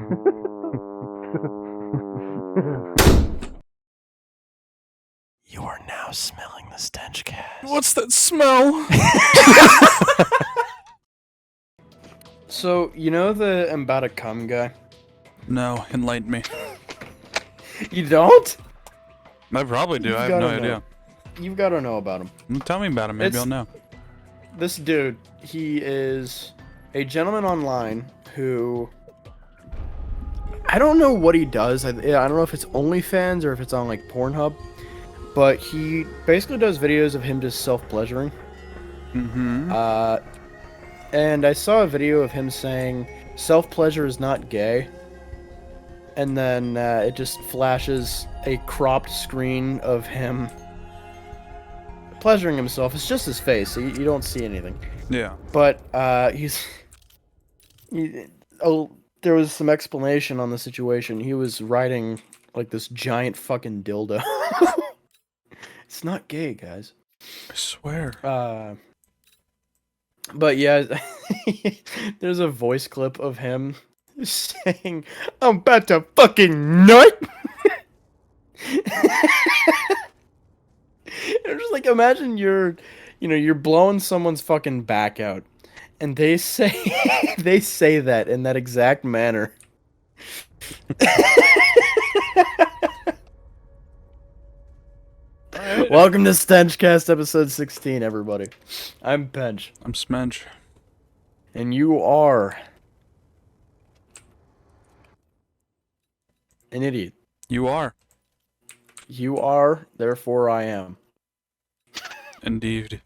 You are now smelling the StenchCast. What's that smell? So, you know the I'm about to come guy? No, enlighten me. You don't? I probably do. You've I have gotta no know. idea. You've got to know about him. Tell me about him. Maybe It's- I'll know. This dude, he is a gentleman online who... I don't know what he does. I don't know if it's OnlyFans or if it's on, like, Pornhub. But he basically does videos of him just self-pleasuring. Mm-hmm. And I saw a video of him saying, self-pleasure is not gay. And then it just flashes a cropped screen of him pleasuring himself. It's just his face, so you don't see anything. Yeah. But there was some explanation on the situation. He was riding like this giant fucking dildo. It's not gay, guys. I swear. But yeah, there's a voice clip of him saying, "I'm about to fucking nut." I'm just like, imagine you're blowing someone's fucking back out, and they say that in that exact manner. Welcome to StenchCast episode 16, everybody. I'm Pench. I'm Smench. And you are an idiot. You are. You are, therefore I am. Indeed.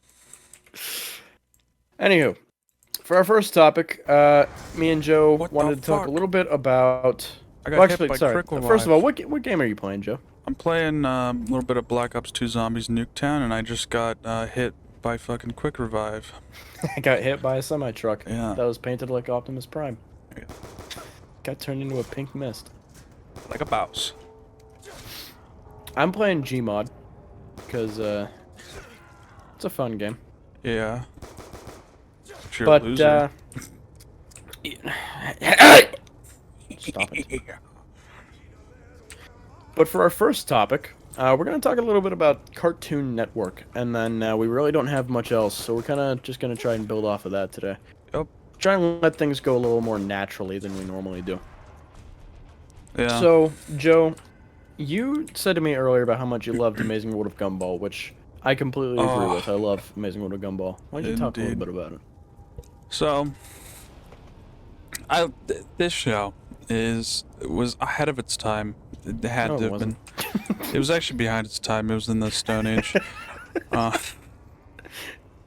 Anywho, for our first topic, me and Joe What the wanted to talk a fuck? little bit about... I got Well, hit actually, by sorry. crickle First of all, live. what game are you playing, Joe? I'm playing a little bit of Black Ops 2 Zombies Nuketown, and I just got hit by fucking Quick Revive. I got hit by a semi-truck Yeah. that was painted like Optimus Prime. Yeah. Got turned into a pink mist. Like a mouse. I'm playing Gmod, because, it's a fun game. Yeah. You're But, a loser. Stop it. But for our first topic, we're going to talk a little bit about Cartoon Network, and then we really don't have much else, so we're kind of just going to try and build off of that today. Yep. Try and let things go a little more naturally than we normally do. Yeah. So, Joe, you said to me earlier about how much you loved Amazing World of Gumball, which I completely agree with. I love Amazing World of Gumball. Why don't you talk a little Indeed. bit about it? So, this show was ahead of its time. It had No, it to have wasn't. been. It was actually behind its time. It was in the Stone Age. Yeah,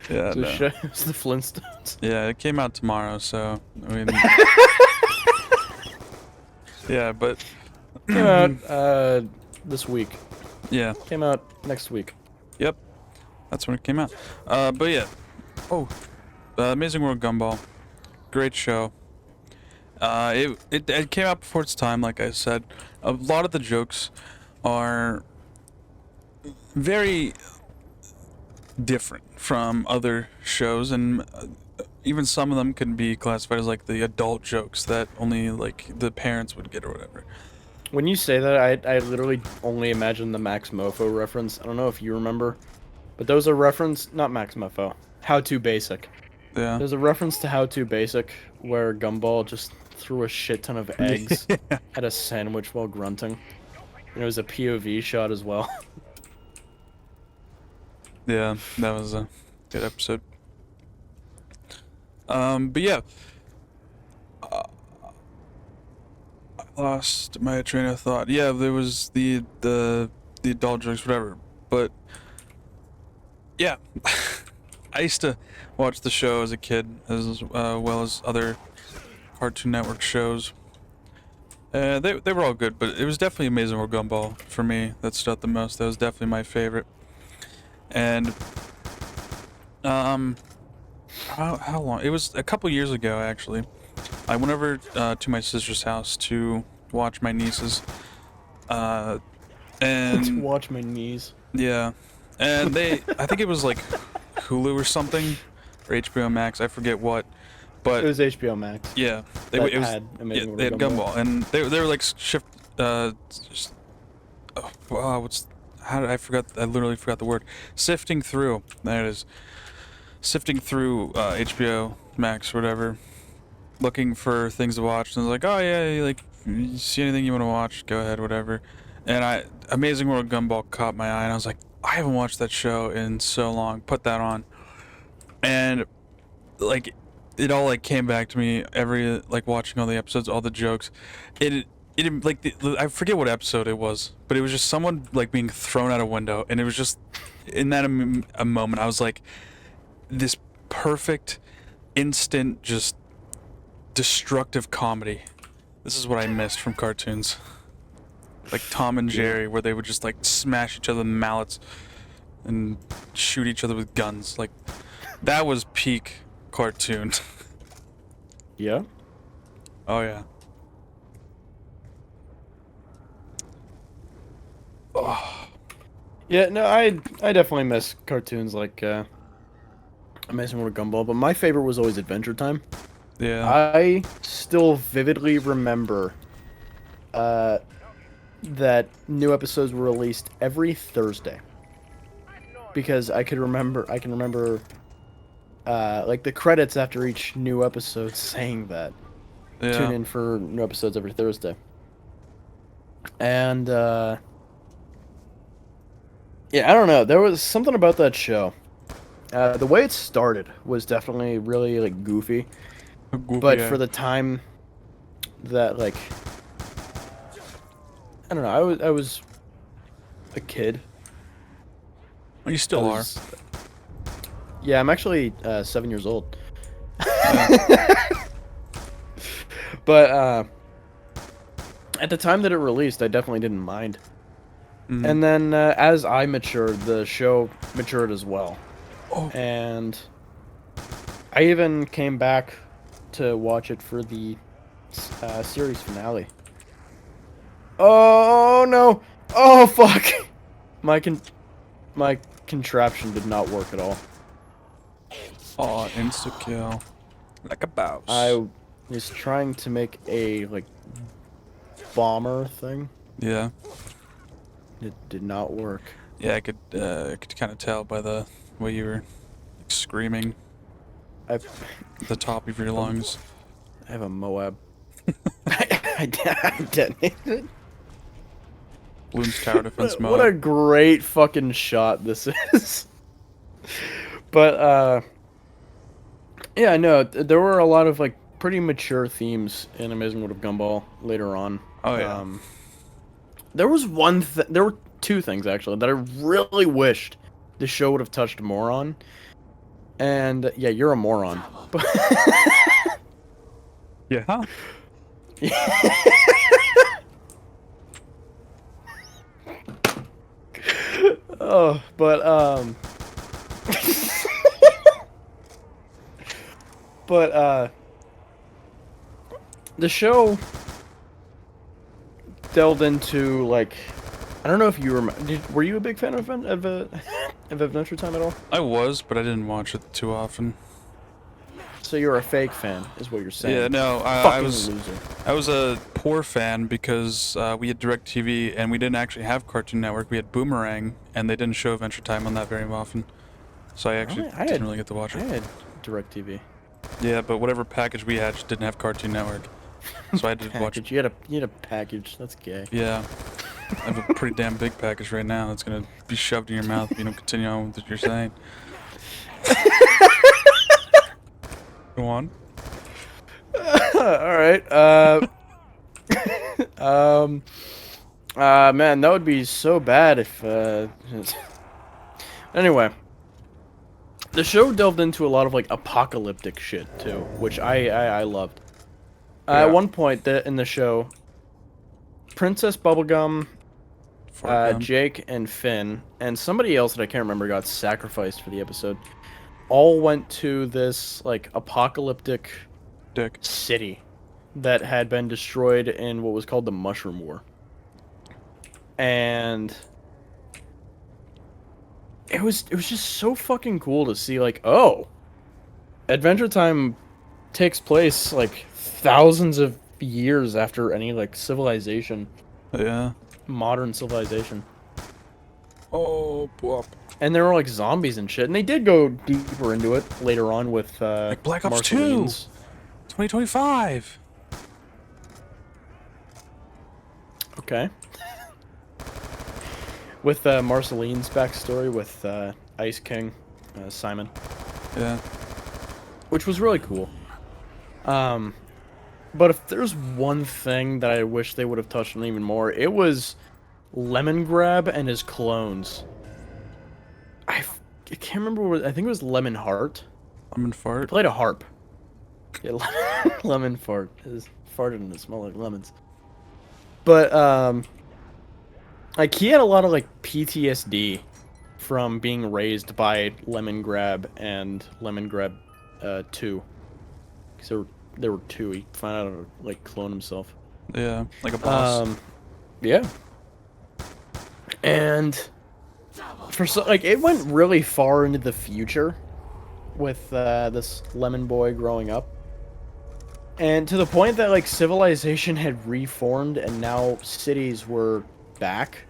It's no. it's the Flintstones. Yeah, it came out tomorrow, so I mean, yeah, but Came out this week. yeah, Came out next week. yep, that's when it came out. But yeah, Amazing World Gumball, great show. It came out before its time, like I said. A lot of the jokes are very different from other shows, and even some of them can be classified as like the adult jokes that only like the parents would get or whatever. When you say that, I literally only imagine the Max Mofo reference. I don't know if you remember, but there was a reference, not Max Mofo, How To Basic. Yeah. There's a reference to How To Basic where Gumball just threw a shit ton of eggs at a sandwich while grunting. And it was a POV shot as well. Yeah, that was a good episode. But yeah, I lost my train of thought. Yeah, there was the adult jokes, whatever. But yeah, I used to watch the show as a kid, as well as other Cartoon Network shows. They were all good, but it was definitely Amazing World Gumball for me that stood out the most. That was definitely my favorite. And how long? It was a couple years ago actually. I went over to my sister's house to watch my nieces. To And watch my knees. yeah, and I think it was like Hulu or something, or HBO Max, I forget what, But It was HBO Max. yeah, That it was had Amazing World they of had Gumball. Gumball, and they were like shift. Just, I forgot. I literally forgot the word. Sifting through. There it is. Sifting through HBO Max or whatever, looking for things to watch. And I was like, oh yeah, like you see anything you want to watch? Go ahead, whatever. And Amazing World of Gumball caught my eye, and I was like, I haven't watched that show in so long. Put that on, and like it all like came back to me every like watching all the episodes, all the jokes. It like I forget what episode it was, but it was just someone like being thrown out a window, and it was just in that a moment I was like, this perfect instant just destructive comedy. This is what I missed from cartoons. Like Tom and Jerry, where they would just like smash each other with mallets and shoot each other with guns. Like that was peak cartoon. Yeah. Oh yeah. Oh. Yeah, no, I definitely miss cartoons like Amazing World of Gumball, but my favorite was always Adventure Time. Yeah. I still vividly remember that new episodes were released every Thursday. Because I can remember like the credits after each new episode saying that. Yeah. Tune in for new episodes every Thursday. And yeah, I don't know. There was something about that show. The way it started was definitely really like goofy, but for the time that like I don't know, I was a kid. Well, you still are. Yeah, I'm actually 7 years old. But at the time that it released, I definitely didn't mind. Mhm. And then as I matured, the show matured as well. Oh. And I even came back to watch it for the series finale. Oh no! Oh fuck! My contraption did not work at all. Oh, insta kill. Like a boss. I was trying to make a like bomber thing. Yeah. It did not work. Yeah, I could kind of tell by the way you were like, screaming I at the top of your lungs. have a Moab. I detonated it. Bloom's tower defense mode. What a great fucking shot this is. But yeah, no, there were a lot of like pretty mature themes in Amazing World of Gumball later on. Oh yeah. There was there were two things actually that I really wished the show would have touched more on. And yeah, you're a moron. Yeah. Oh, but but the show delved into like I don't know if you remember. Were you a big fan of Adventure Time at all? I was, but I didn't watch it too often. So you're a fake fan, is what you're saying? Yeah, no, I Fucking was loser. I was a poor fan because we had DirecTV and we didn't actually have Cartoon Network. We had Boomerang, and they didn't show Adventure Time on that very often. So I actually didn't really get to watch I it. had DirecTV. Yeah, but whatever package we had just didn't have Cartoon Network. So I had to watch it. You had a package. That's gay. Yeah. I have a pretty damn big package right now that's gonna be shoved in your mouth if you don't continue on with what you're saying. Go on. All right. Man, that would be so bad if. Anyway, the show delved into a lot of like apocalyptic shit too, which I loved. Yeah. At one point in the show, Princess Bubblegum, Jake and Finn, and somebody else that I can't remember got sacrificed for the episode, all went to this like apocalyptic city that had been destroyed in what was called the Mushroom War. And it was just so fucking cool to see like, oh, Adventure Time takes place like thousands of years after any like civilization, Yeah. modern civilization. Oh, boop. And there were like zombies and shit, and they did go deeper into it later on with Like Black Ops 2, Marceline's. 2025. Okay. With Marceline's backstory with Ice King, Simon, Yeah. which was really cool. But if there's one thing that I wish they would have touched on even more, it was Lemon Grab and his clones. I can't remember what, I think it was Lemon Heart. Lemon He fart. played a harp. Yeah, Lemon Fart. His farted and it smelled like lemons. But like he had a lot of like PTSD from being raised by Lemon Grab and Lemon Grab 2. Because there were two. He found out how to like clone himself. Yeah, like a boss. Yeah. And for so like it went really far into the future with this lemon boy growing up. And to the point that like civilization had reformed and now cities were back.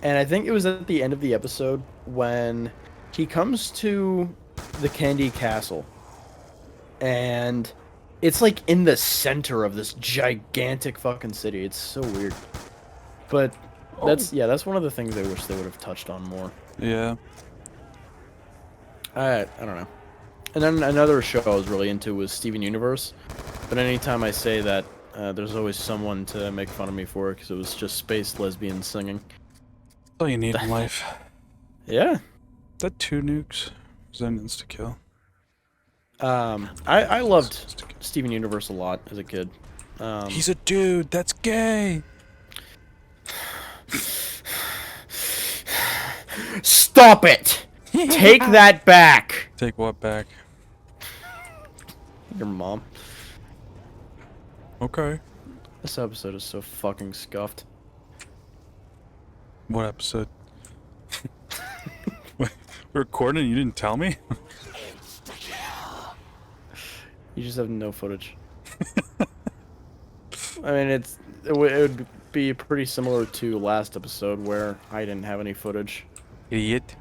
And I think it was at the end of the episode when he comes to the Candy Castle. And it's like in the center of this gigantic fucking city. It's so weird. But that's one of the things I wish they would have touched on more. Yeah. I don't know. And then another show I was really into was Steven Universe. But anytime I say that, there's always someone to make fun of me for it because it was just space lesbians singing. That's all you need in life. Yeah. That 2 nukes was that an insta kill? I loved Steven Universe a lot as a kid. He's a dude. That's gay. Stop it! Take that back! Take what back? Your mom. Okay. This episode is so fucking scuffed. What episode? Wait, we're recording and you didn't tell me? You just have no footage. I mean, it would be pretty similar to last episode where I didn't have any footage. Idiot.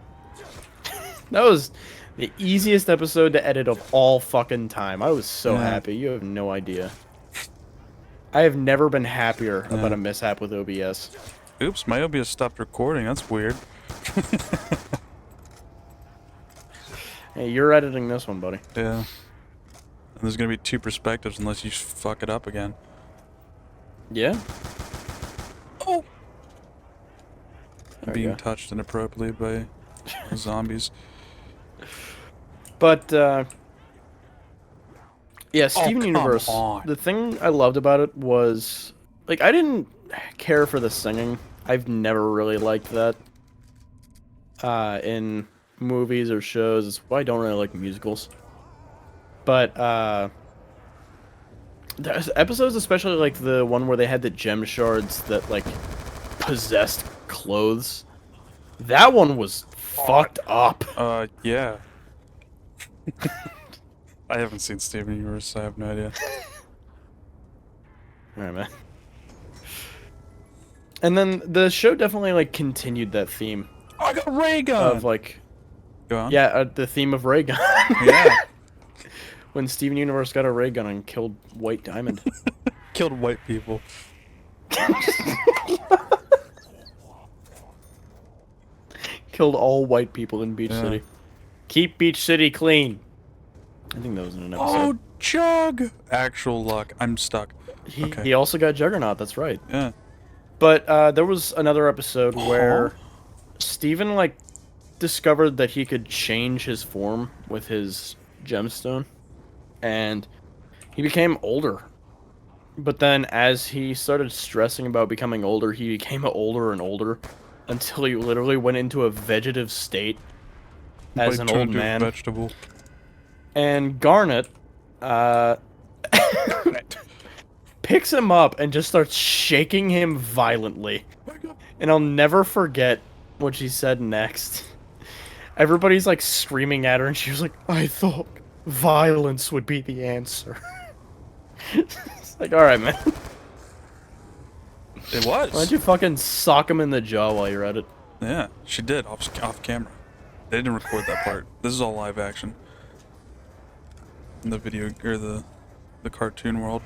That was the easiest episode to edit of all fucking time. I was so Yeah. happy. You have no idea. I have never been happier about a mishap with OBS. Oops, my OBS stopped recording. That's weird. Hey, you're editing this one, buddy. Yeah. And there's gonna be 2 perspectives unless you fuck it up again. Yeah? Oh! There we Being go. touched inappropriately by zombies. But, yeah, Steven come Universe, on. the thing I loved about it was, like, I didn't care for the singing. I've never really liked that in movies or shows. It's why I don't really like musicals. But, there's episodes, especially, like, the one where they had the gem shards that, like, possessed clothes. That one was fucked up. Yeah. I haven't seen Steven Universe, so I have no idea. Alright, man. And then the show definitely, like, continued that theme I got a ray gun! of, like, Go on. yeah, the theme of ray gun. Yeah. When Steven Universe got a ray gun and killed White Diamond. Killed white people. Killed all white people in Beach City. Keep Beach City clean. I think that was in an episode. Oh, Chug! Actual luck. I'm stuck. He also got Juggernaut, that's right. Yeah. But there was another episode where Steven, like, discovered that he could change his form with his gemstone. And he became older. But then as he started stressing about becoming older, he became older and older until he literally went into a vegetative state as Like an turned old into a man. vegetable. And Garnet picks him up and just starts shaking him violently. And I'll never forget what she said next. Everybody's like screaming at her and she was like, I thought violence would be the answer. It's like, all right, man. It was. Why don't you fucking sock him in the jaw while you're at it? Yeah, she did off camera. They didn't record that part. This is all live action. In the video or the cartoon world,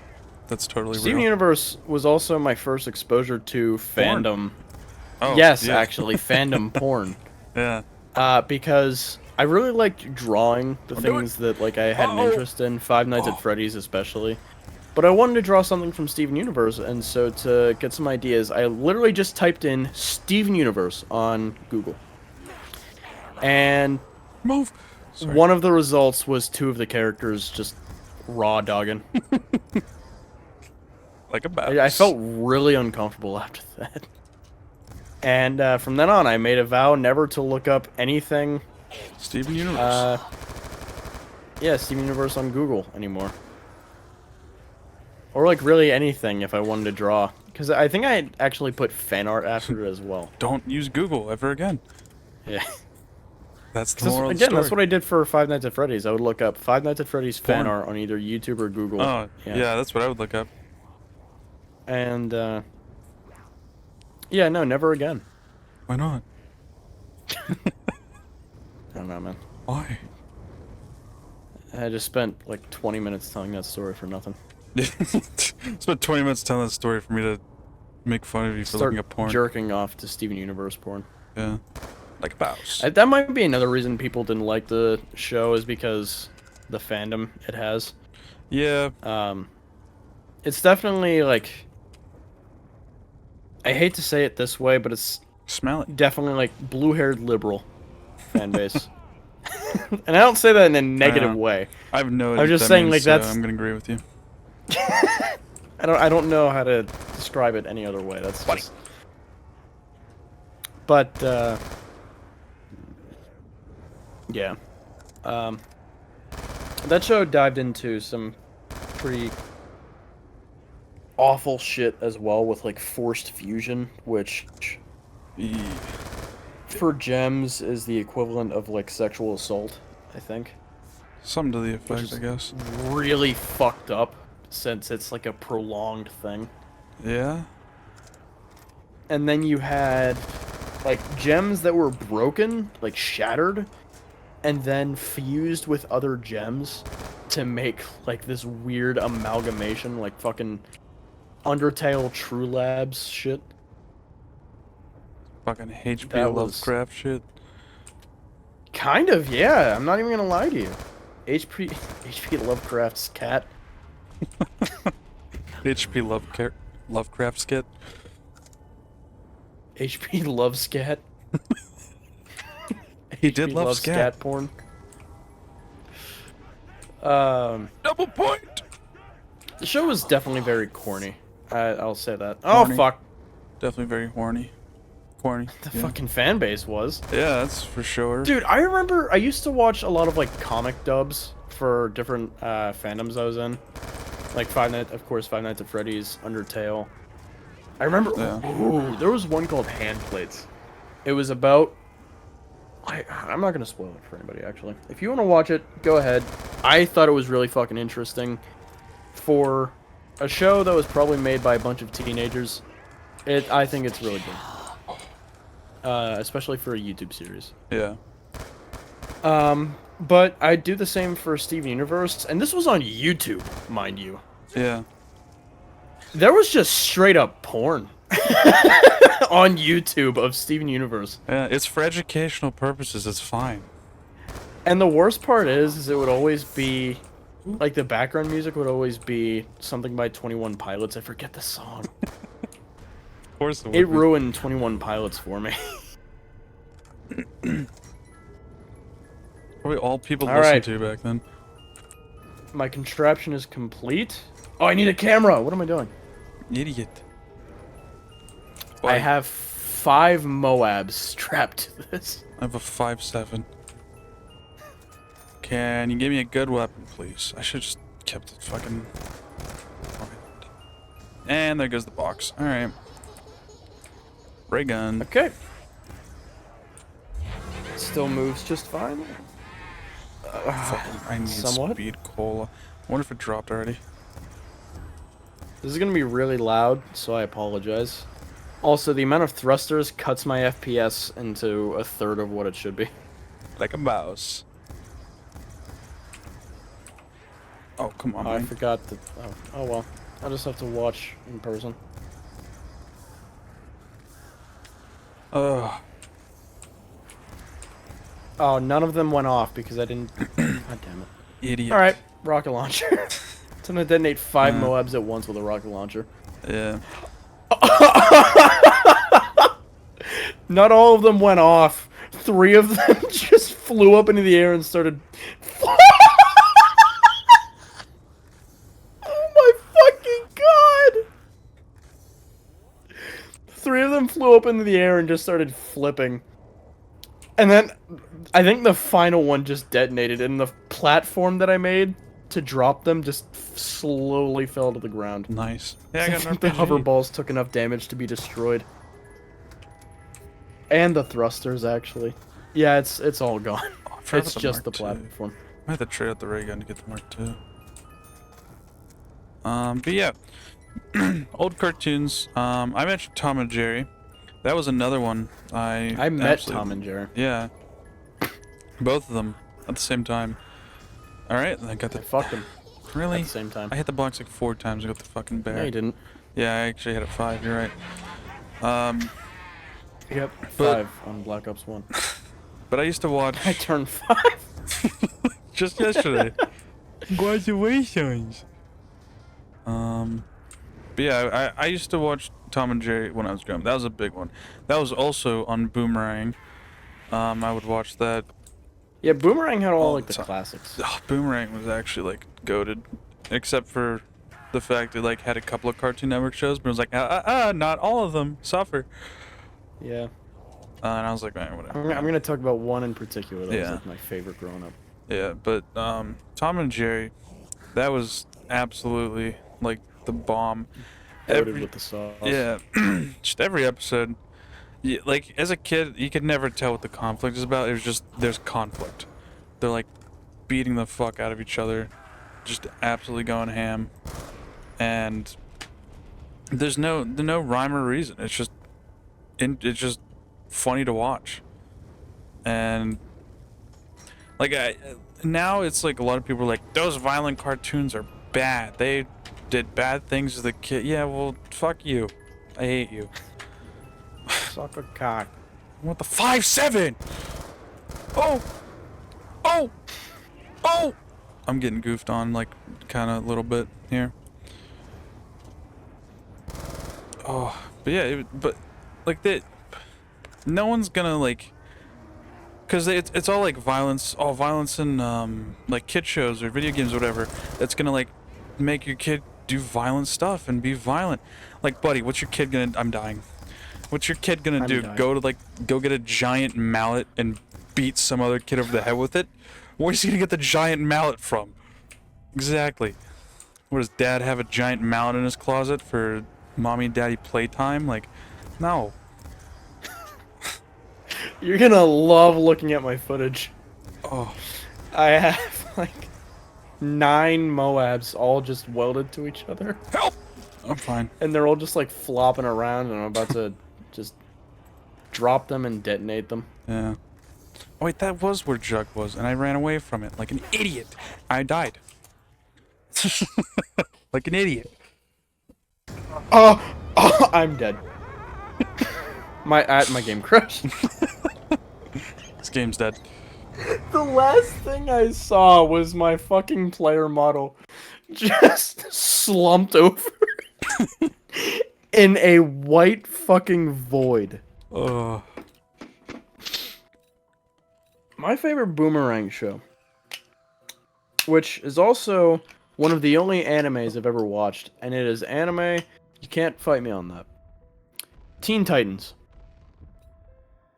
that's totally Steven real. Universe was also my first exposure to Porn? fandom. Oh, Yes, yeah. actually, fandom porn. Yeah. Because I really liked drawing the Don't do things that like I had an Uh-oh. interest in, Five Nights at Freddy's especially. But I wanted to draw something from Steven Universe, and so to get some ideas, I literally just typed in Steven Universe on Google. And Move. Sorry. one of the results was two of the characters just raw dogging. Like a bat. I felt really uncomfortable after that. And from then on, I made a vow never to look up anything. Steven Universe. Yeah, Steven Universe on Google anymore. Or like really anything if I wanted to draw. Because I think I actually put fan art after it as well. Don't use Google ever again. Yeah. That's the moral of the Again, story. that's what I did for Five Nights at Freddy's. I would look up Five Nights at Freddy's fan Porn. art on either YouTube or Google. Oh, yeah, that's what I would look up. And, yeah, no, never again. Why not? I don't know, man. Why? I just spent like 20 minutes telling that story for nothing. Spent 20 minutes telling that story for me to make fun of you for looking at porn. Jerking off to Steven Universe porn. Yeah. Like a mouse. That might be another reason people didn't like the show is because the fandom it has. Yeah. It's definitely like, I hate to say it this way, but it's Smell it. definitely like blue-haired liberal fan base. And I don't say that in a negative way. I have no idea. I'm just what that saying, means, like, so that's- I'm gonna agree with you. I don't know how to describe it any other way. That's Buddy. just... But yeah. That show dived into some pretty awful shit as well with like forced fusion, which E- for gems is the equivalent of like sexual assault, I think. Something to the Which effect, is I guess. really fucked up since it's like a prolonged thing. Yeah. And then you had like gems that were broken, like shattered, and then fused with other gems to make like this weird amalgamation, like fucking Undertale True Labs shit. Fucking HP That was- Lovecraft shit. Kind of, yeah. I'm not even gonna lie to you. HP Lovecraft's cat. HP Lovecraft skit. HP loves scat. He did HP love loves scat. porn. Double point. The show was definitely very corny. I'll say that. Corny? Oh fuck, Definitely very horny. Corny. the yeah. fucking fan base was. Yeah, that's for sure. Dude, I remember I used to watch a lot of like comic dubs for different fandoms I was in. Like Five Nights at Freddy's, Undertale. I remember Yeah. ooh, there was one called Handplates. It was about I'm not gonna spoil it for anybody actually. If you wanna watch it, go ahead. I thought it was really fucking interesting. For a show that was probably made by a bunch of teenagers, I think it's really good. Especially for a YouTube series. Yeah. But I do the same for Steven Universe, and this was on YouTube, mind you. Yeah. There was just straight up porn on YouTube of Steven Universe. Yeah. It's for educational purposes. It's fine. And the worst part is it would always be, like the background music would always be something by 21 Pilots. I forget the song. Of course it would. It be. ruined 21 Pilots for me. Probably all people All listened right. to back then. My contraption is complete. Oh, I need a camera. What am I doing? Idiot. I Why? have 5 Moabs strapped to this. I have a 5.7. Can you give me a good weapon, please? I should just kept it fucking. Okay. And there goes the box. All right. Ray gun. Okay. Still moves just fine. Fucking, I need somewhat. speed cola. I wonder if it dropped already. This is gonna be really loud, so I apologize. Also, the amount of thrusters cuts my FPS into a third of what it should be. Like a mouse. Oh, come on, Oh, I man. forgot that. Oh well. I'll just have to watch in person. Ugh. Oh, none of them went off because I didn't. God damn it. Idiot. Alright, rocket launcher. It's gonna detonate 5 Moabs at once with a rocket launcher. Yeah. Not all of them went off. 3 of them just flew up into the air and started. Oh my fucking god! 3 of them flew up into the air and just started flipping. And then I think the final one just detonated, and the platform that I made to drop them just slowly fell to the ground. Nice. Yeah, I I got an think the RPG. hover balls took enough damage to be destroyed. And the thrusters, actually. Yeah, it's all gone. Oh, I forgot It's about just the Mark II. platform. I have to trade out the ray gun to get the Mark II. But yeah. Old cartoons. I mentioned Tom and Jerry. That was another one I met Tom and Jerry. Yeah. Both of them at the same time. Alright, I got I the... fucked him Really? at the same time. I hit the box like 4 times. I got the fucking bear. No, you didn't. Yeah, I actually hit it 5. You're right. Yep, But- 5 on Black Ops 1. But I used to watch... I turned 5. just yesterday. Congratulations. But yeah, I used to watch Tom and Jerry when I was growing up. That was a big one. That was also on Boomerang. I would watch that. Yeah, Boomerang had all All like the the time. classics. Oh, Boomerang was actually like goated, except for the fact it like had a couple of Cartoon Network shows, but it was like not all of them suffer. Yeah. And I was like, man, whatever. I'm gonna talk about one in particular that was Yeah. like my favorite growing up. Yeah, but Tom and Jerry, that was absolutely like the bomb. Loaded with the sauce. Yeah, just every episode. Yeah, like as a kid, you could never tell what the conflict is about. It was just there's conflict. They're like beating the fuck out of each other, just absolutely going ham, and there's no rhyme or reason. It's just funny to watch, and like now it's like a lot of people are like those violent cartoons are bad. They did bad things to the kid. Yeah, well, fuck you. I hate you. Suck a cock. I want the 5-7. Oh, oh, oh. I'm getting goofed on like kind of a little bit here. Oh, but yeah, but like that. No one's gonna like. Cause it's all like violence, all violence in like kid shows or video games or whatever. That's gonna like make your kid do violent stuff and be violent. Like, buddy, what's your kid gonna? I'm dying. What's your kid gonna do? dying. Go get a giant mallet and beat some other kid over the head with it? Where's he gonna get the giant mallet from? Exactly. What, does dad have a giant mallet in his closet for mommy and daddy playtime? Like, no. You're gonna love looking at my footage. Oh, I have like 9 Moabs all just welded to each other, help! I'm fine. and they're all just like flopping around, and I'm about to just drop them and detonate them. Yeah. Oh wait, that was where Jug was, and I ran away from it like an idiot. I died. Like an idiot. Oh, I'm dead. My game crashed. This game's dead. The last thing I saw was my fucking player model just slumped over in a white fucking void. Oh. My favorite Boomerang show, which is also one of the only animes I've ever watched, and it is anime. You can't fight me on that. Teen Titans.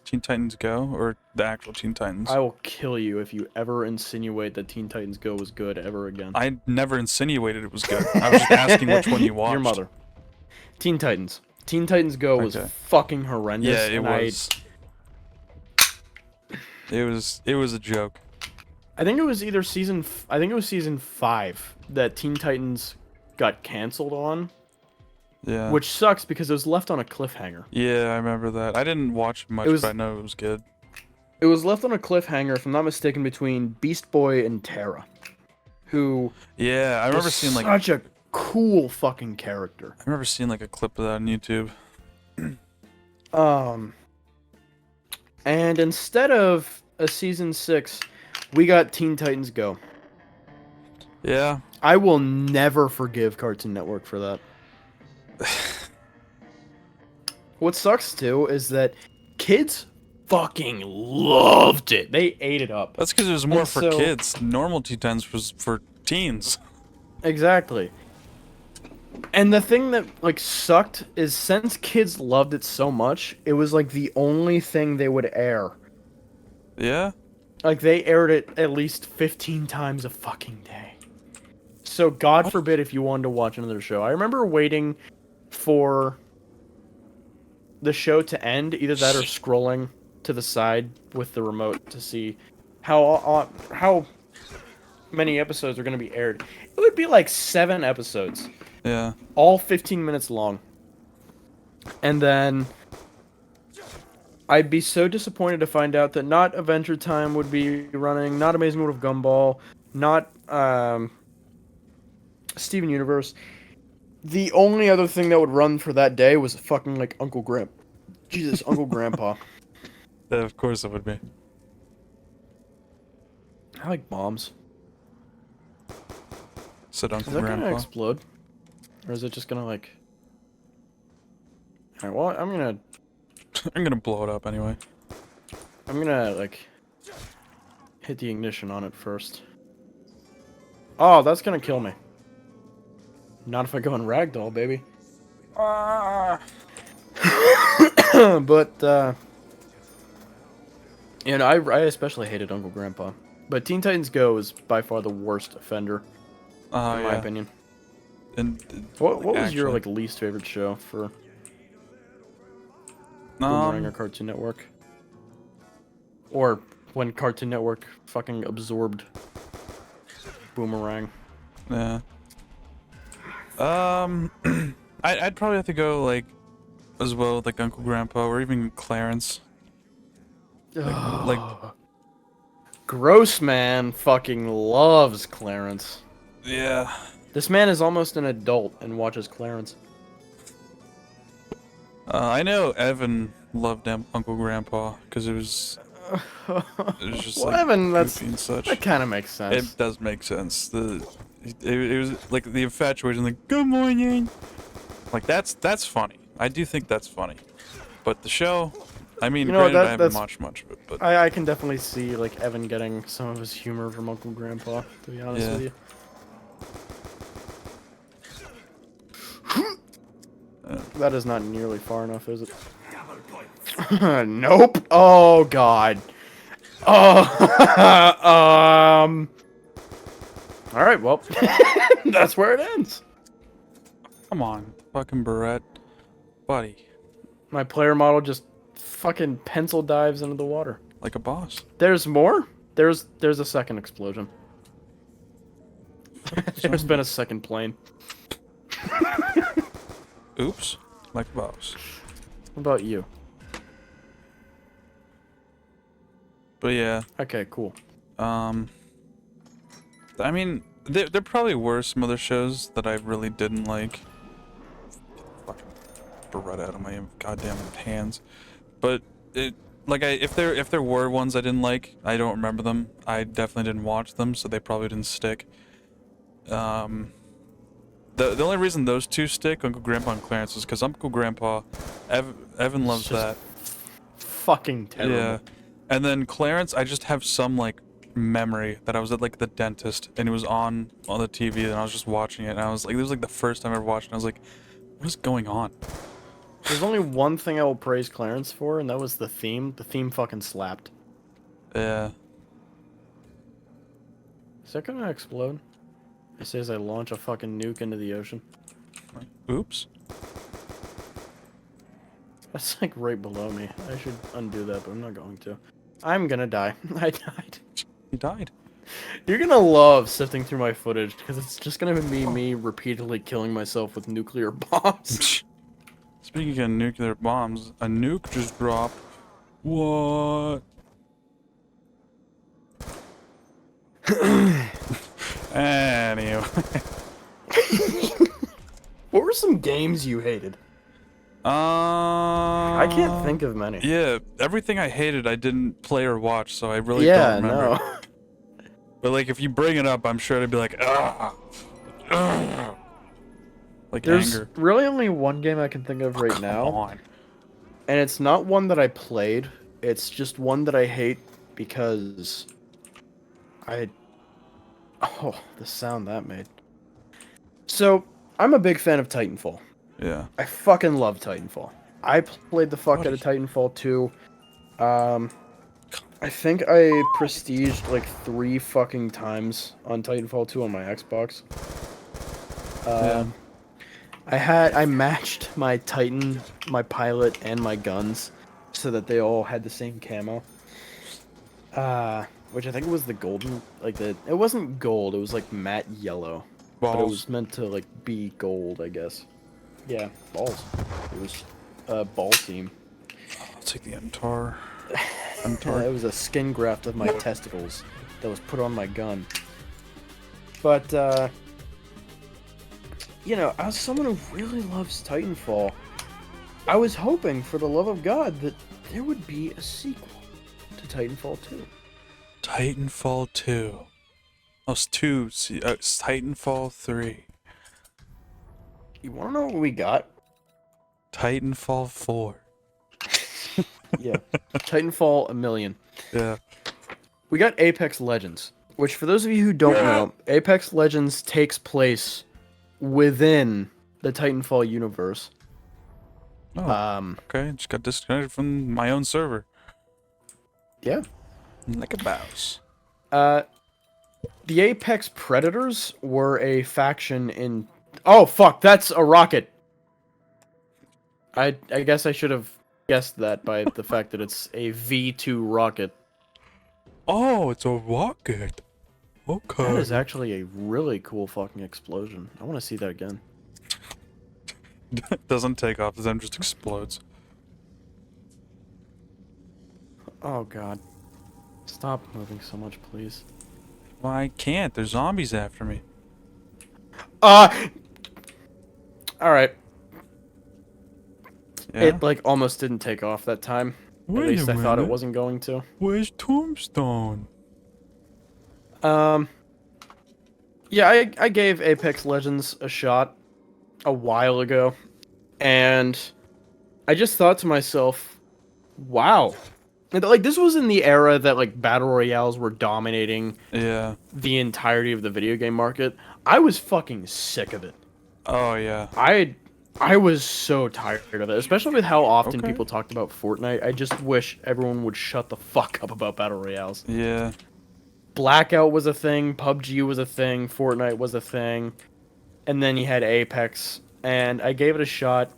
Teen Titans Go, or the actual Teen Titans? I will kill you if you ever insinuate that Teen Titans Go was good ever again. I never insinuated it was good. I was just asking which one you watched. Your mother. Teen Titans. Teen Titans Go was Okay. fucking horrendous. Yeah, it and was. It was a joke. I think it was either I think it was season 5 that Teen Titans got canceled on, Yeah. which sucks because it was left on a cliffhanger. Yeah, I remember that. I didn't watch much, but I know it was good. It was left on a cliffhanger, if I'm not mistaken, between Beast Boy and Terra, who Yeah, I remember seeing like such a cool fucking character. I remember seeing like a clip of that on YouTube. And instead of a season 6, we got Teen Titans Go. Yeah. I will never forgive Cartoon Network for that. What sucks too is that kids fucking loved it. They ate it up. That's because it was more And for so- kids. Normal Titans was for teens. Exactly. And the thing that like sucked is since kids loved it so much, it was like the only thing they would air. Yeah? Like they aired it at least 15 times a fucking day. So God forbid if you wanted to watch another show. I remember waiting for the show to end, either that or scrolling to the side with the remote to see how many episodes are going to be aired. It would be like 7 episodes, Yeah. all 15 minutes long. And then I'd be so disappointed to find out that not Adventure Time would be running, not Amazing World of Gumball, not Steven Universe. The only other thing that would run for that day was fucking like Uncle Grandpa. Yeah, of course it would be. I like bombs. Said Is Uncle that Grandpa. gonna explode? Or is it just gonna like... Alright, well, I'm gonna blow it up anyway. like hit the ignition on it first. Oh, that's gonna kill me. Not if I go in ragdoll, baby. But you know, I especially hated Uncle Grandpa. But Teen Titans Go is by far the worst offender, in my opinion. And What was your actually- like least favorite show for Boomerang or Cartoon Network? Or when Cartoon Network fucking absorbed Boomerang? Yeah. I'd probably have to go like as well with like Uncle Grandpa or even Clarence. Like Gross man fucking loves Clarence. yeah. This man is almost an adult and watches Clarence. I know Evan loved Uncle Grandpa because it was just Well, like Evan, goofy and such. that kind of makes sense. It does make sense. It was like the infatuation, like good morning. Like that's funny. I do think that's funny. But the show, I mean, You know, granted, I that's- haven't watched much of it, but I can definitely see like Evan getting some of his humor from Uncle Grandpa, to be honest Yeah. with you. That is not nearly far enough, is it? Nope. Oh God. Oh. All right. Well, that's where it ends. come on, fucking Barrett, buddy, My player model just fucking pencil dives into the water. like a boss. There's more. There's a second explosion. There's been a second plane. Oops, like a boss. What about you? But yeah, Okay, cool. I mean, there probably were some other shows that I really didn't like. Fucking Barrett out of my goddamn hands. But if there were ones I didn't like, I don't remember them. I definitely didn't watch them, so they probably didn't stick. The only reason those two stick, Uncle Grandpa and Clarence, is because Uncle Grandpa, Evan loves just that. Fucking terrible. Yeah, and then Clarence, I just have some like memory that I was at like the dentist and it was on the TV and I was just watching it and I was like, this was like the first time I ever watched it. And I was like, what is going on? There's only one thing I will praise Clarence for, and that was the theme. The theme fucking slapped. Yeah. Is that gonna explode? It says I launch a fucking nuke into the ocean. Oops. That's like right below me. I should undo that, but I'm not going to. I'm gonna die. I died. He died. You're gonna love sifting through my footage because it's just gonna be me repeatedly killing myself with nuclear bombs. Speaking of nuclear bombs, a nuke just dropped. What? Anyway. What were some games you hated? I can't think of many. Yeah, everything I hated I didn't play or watch, so I really Yeah, don't remember. no. But like, if you bring it up, I'm sure it'd be like, like There's anger. really only one game I can think of right now, On. and it's not one that I played. It's just one that I hate because oh, the sound that made. So, I'm a big fan of Titanfall. Yeah. I fucking love Titanfall. I played the fuck out of Buddy. Titanfall 2. I think I prestiged like 3 fucking times on Titanfall 2 on my Xbox. Yeah. I matched my Titan, my pilot, and my guns so that they all had the same camo. Which I think was the golden, it wasn't gold, it was like matte yellow. But it Balls. was meant to like be gold, I guess. Yeah, balls. It was a ball team. I'll take the MTAR. It was a skin graft of my testicles that was put on my gun. But, you know, as someone who really loves Titanfall, I was hoping, for the love of God, that there would be a sequel to Titanfall 2. Titanfall 2. Oh, it's 2. It's Titanfall 3. You want to know what we got? Titanfall 4. Yeah. Titanfall 1,000,000. Yeah. We got Apex Legends, which for those of you who don't know, Apex Legends takes place within the Titanfall universe. Oh, okay. Just got disconnected from my own server. Yeah. Like a mouse. The Apex Predators were a faction in... Oh, fuck, that's a rocket. I guess I should have guessed that by the fact that it's a V2 rocket. Oh, it's a rocket. Okay. That is actually a really cool fucking explosion. I want to see that again. Doesn't take off, then just explodes. Oh, God. Stop moving so much, please. Well, I can't. There's zombies after me. Alright. Yeah? It, like, almost didn't take off that time. Wait At least a I thought it minute. wasn't going to. Where's Tombstone? Yeah, I gave Apex Legends a shot a while ago, and I just thought to myself, wow. And, like, this was in the era that, like, Battle Royales were dominating Yeah. the entirety of the video game market. I was fucking sick of it. Oh, yeah. I was so tired of it, especially with how often Okay. people talked about Fortnite. I just wish everyone would shut the fuck up about Battle Royales. Yeah. Blackout was a thing, PUBG was a thing, Fortnite was a thing, and then you had Apex, and I gave it a shot,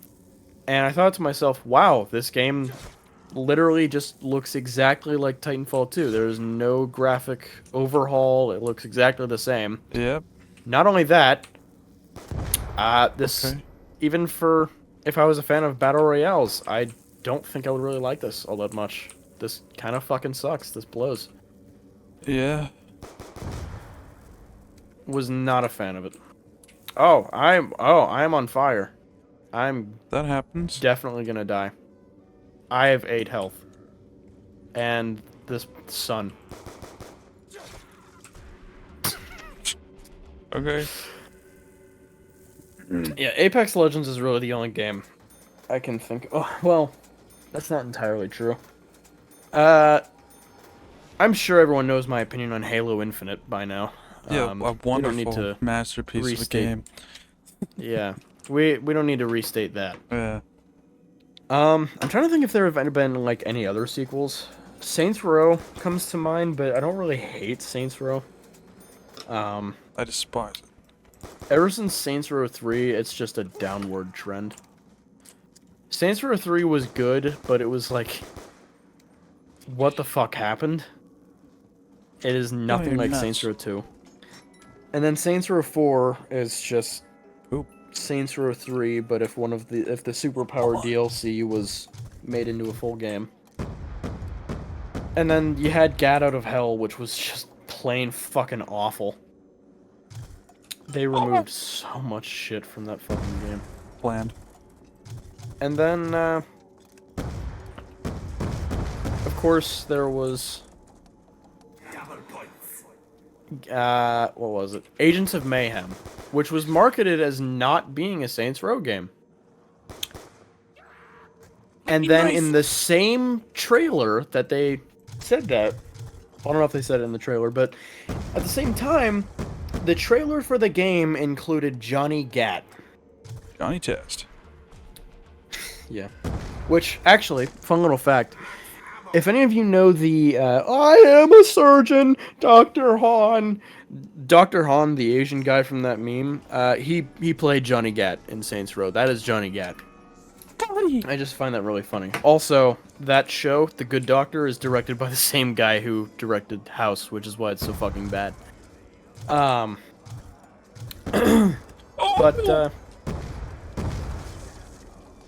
and I thought to myself, wow, this game literally just looks exactly like Titanfall 2. There's no graphic overhaul, it looks exactly the same. Yep. Not only that, this, Okay. even for, if I was a fan of Battle Royales, I don't think I would really like this all that much. This kind of fucking sucks, this blows. Yeah. Was not a fan of it. Oh, I'm on fire. I'm That happens. definitely gonna die. I have 8 health. And this sun. Okay. Yeah, Apex Legends is really the only game I can think. Oh, well, that's not entirely true. I'm sure everyone knows my opinion on Halo Infinite by now. Yeah, a we wonderful don't need to masterpiece of a restate- game. Yeah, we don't need to restate that. Yeah. I'm trying to think if there have been like any other sequels. Saints Row comes to mind, but I don't really hate Saints Row. I despise it. Ever since Saints Row 3, it's just a downward trend. Saints Row 3 was good, but it was like, what the fuck happened? It is nothing you're like nuts. Saints Row 2. And then Saints Row 4 is just Oop. Saints Row 3, but if the superpower DLC was made into a full game. And then you had Gat Out of Hell, which was just plain fucking awful. They removed so much shit from that fucking game. Planned. And then, of course, there was... what was it? Agents of Mayhem, which was marketed as not being a Saints Row game. And then in the same trailer that they said that, I don't know if they said it in the trailer, but at the same time, the trailer for the game included Johnny Gat. Johnny Test. Yeah. Which, actually, fun little fact, if any of you know the, I am a surgeon, Dr. Han, the Asian guy from that meme, he played Johnny Gat in Saints Row. That is Johnny Gat. I just find that really funny. Also, that show, The Good Doctor, is directed by the same guy who directed House, which is why it's so fucking bad. But,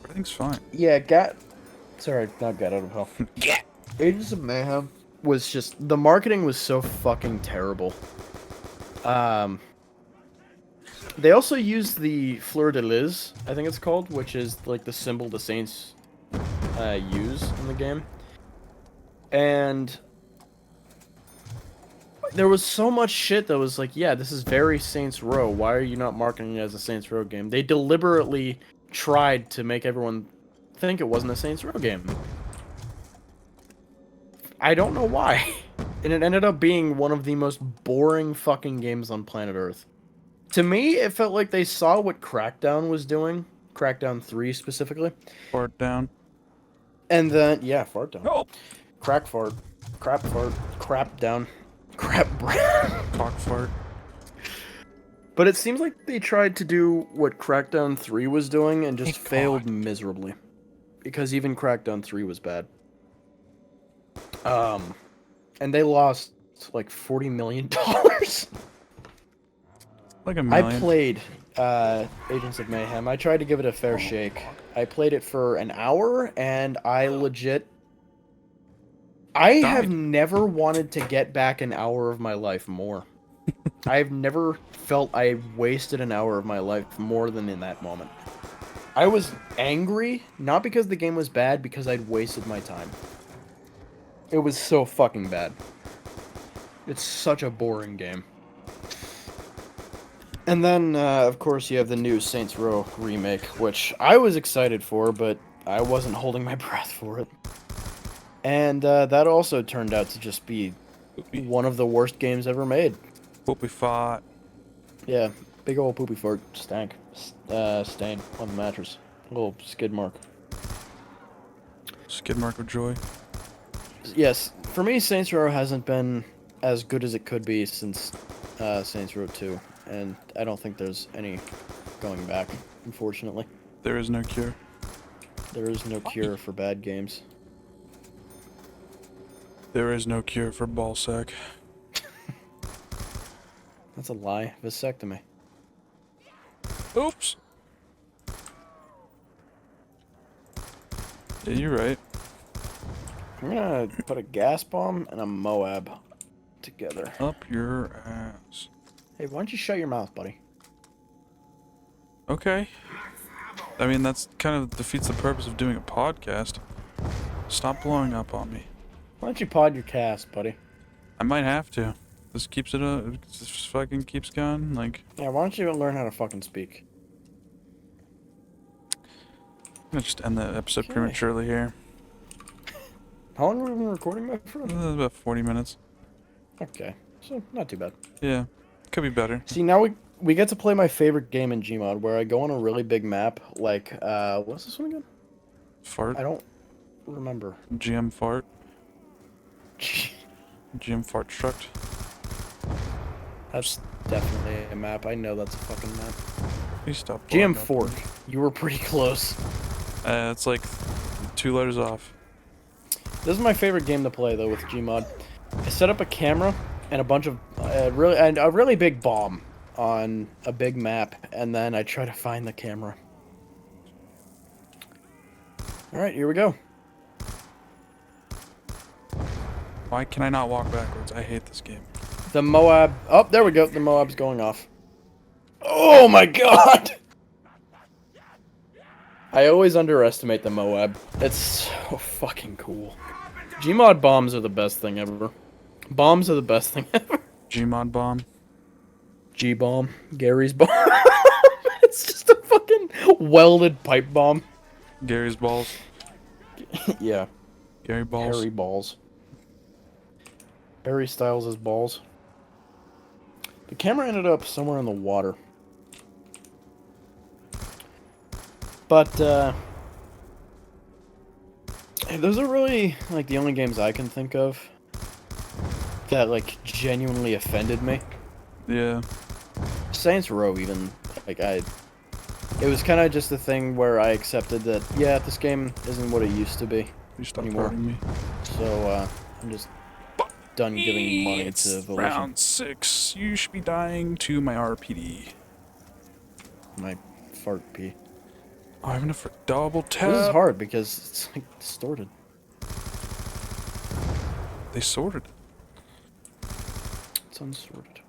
Everything's fine. yeah, sorry, not Gat Out of Hell. Agents of Mayhem was just... The marketing was so fucking terrible. They also used the Fleur de Lis, I think it's called, which is like the symbol the Saints use in the game. And there was so much shit that was like, yeah, this is very Saints Row. Why are you not marketing it as a Saints Row game? They deliberately tried to make everyone think it wasn't a Saints Row game. I don't know why. And it ended up being one of the most boring fucking games on planet Earth. To me, it felt like they saw what Crackdown was doing. Crackdown 3 specifically. Fart down. And then, yeah, fart down. Oh. Crack fart. Crap fart. Crap down. Crap breath. Cock fart. But it seems like they tried to do what Crackdown 3 was doing and just failed miserably. Because even Crackdown 3 was bad. And they lost like $40 million. Like a million. I played Agents of Mayhem. I tried to give it a fair shake. I played it for an hour, and I have never wanted to get back an hour of my life more. I've never felt I wasted an hour of my life more than in that moment. I was angry, not because the game was bad, because I'd wasted my time. It was so fucking bad. It's such a boring game. And then, of course, you have the new Saints Row remake, which I was excited for, but I wasn't holding my breath for it. And that also turned out to just be one of the worst games ever made. Poopy fart. Yeah, big old poopy fart stain on the mattress. A little skid mark. Skid mark of joy. Yes, for me, Saints Row hasn't been as good as it could be since Saints Row 2. And I don't think there's any going back, unfortunately. There is no cure. There is no cure for bad games. There is no cure for ballsack. That's a lie. Vasectomy. Oops. Yeah, you're right. I'm gonna put a gas bomb and a Moab together. Up your ass. Hey, why don't you shut your mouth, buddy? Okay. I mean, that's kind of defeats the purpose of doing a podcast. Stop blowing up on me. Why don't you pod your cast, buddy? I might have to. This keeps it up. This fucking keeps going. Like, Yeah, why don't you learn how to fucking speak? I'm gonna just end the episode Okay. prematurely here. How long have we been recording, my friend? About 40 minutes. Okay, so not too bad. Yeah. Could be better. See, now we get to play my favorite game in Gmod, where I go on a really big map, like, what's this one again? Fart. I don't remember. GM fart. GM fart struct. That's definitely a map. I know that's a fucking map. Please stop. blowing GM up on Fork. me. You were pretty close. It's like 2 letters off. This is my favorite game to play, though, with Gmod. I set up a camera and a bunch of a really big bomb on a big map, and then I try to find the camera. All right, here we go. Why can I not walk backwards? I hate this game. The Moab. Oh, there we go. The Moab's going off. Oh my god! I always underestimate the Moab. It's so fucking cool. Gmod bombs are the best thing ever. Bombs are the best thing ever. Gmod bomb. G-bomb. Gary's bomb. It's just a fucking welded pipe bomb. Gary's balls. Yeah. Gary balls. Harry balls. Harry Styles' balls. The camera ended up somewhere in the water. But, those are really, like, the only games I can think of that, like, genuinely offended me. Yeah. Saints Row, even, like, it was kind of just a thing where I accepted that, yeah, this game isn't what it used to be You stop anymore. hurting me. So, I'm just done giving money to Volition. Round 6. You should be dying to my RPD. My fart pee. Oh, I'm gonna for double tap. This is hard because it's, like, distorted. They sorted. It's unsorted.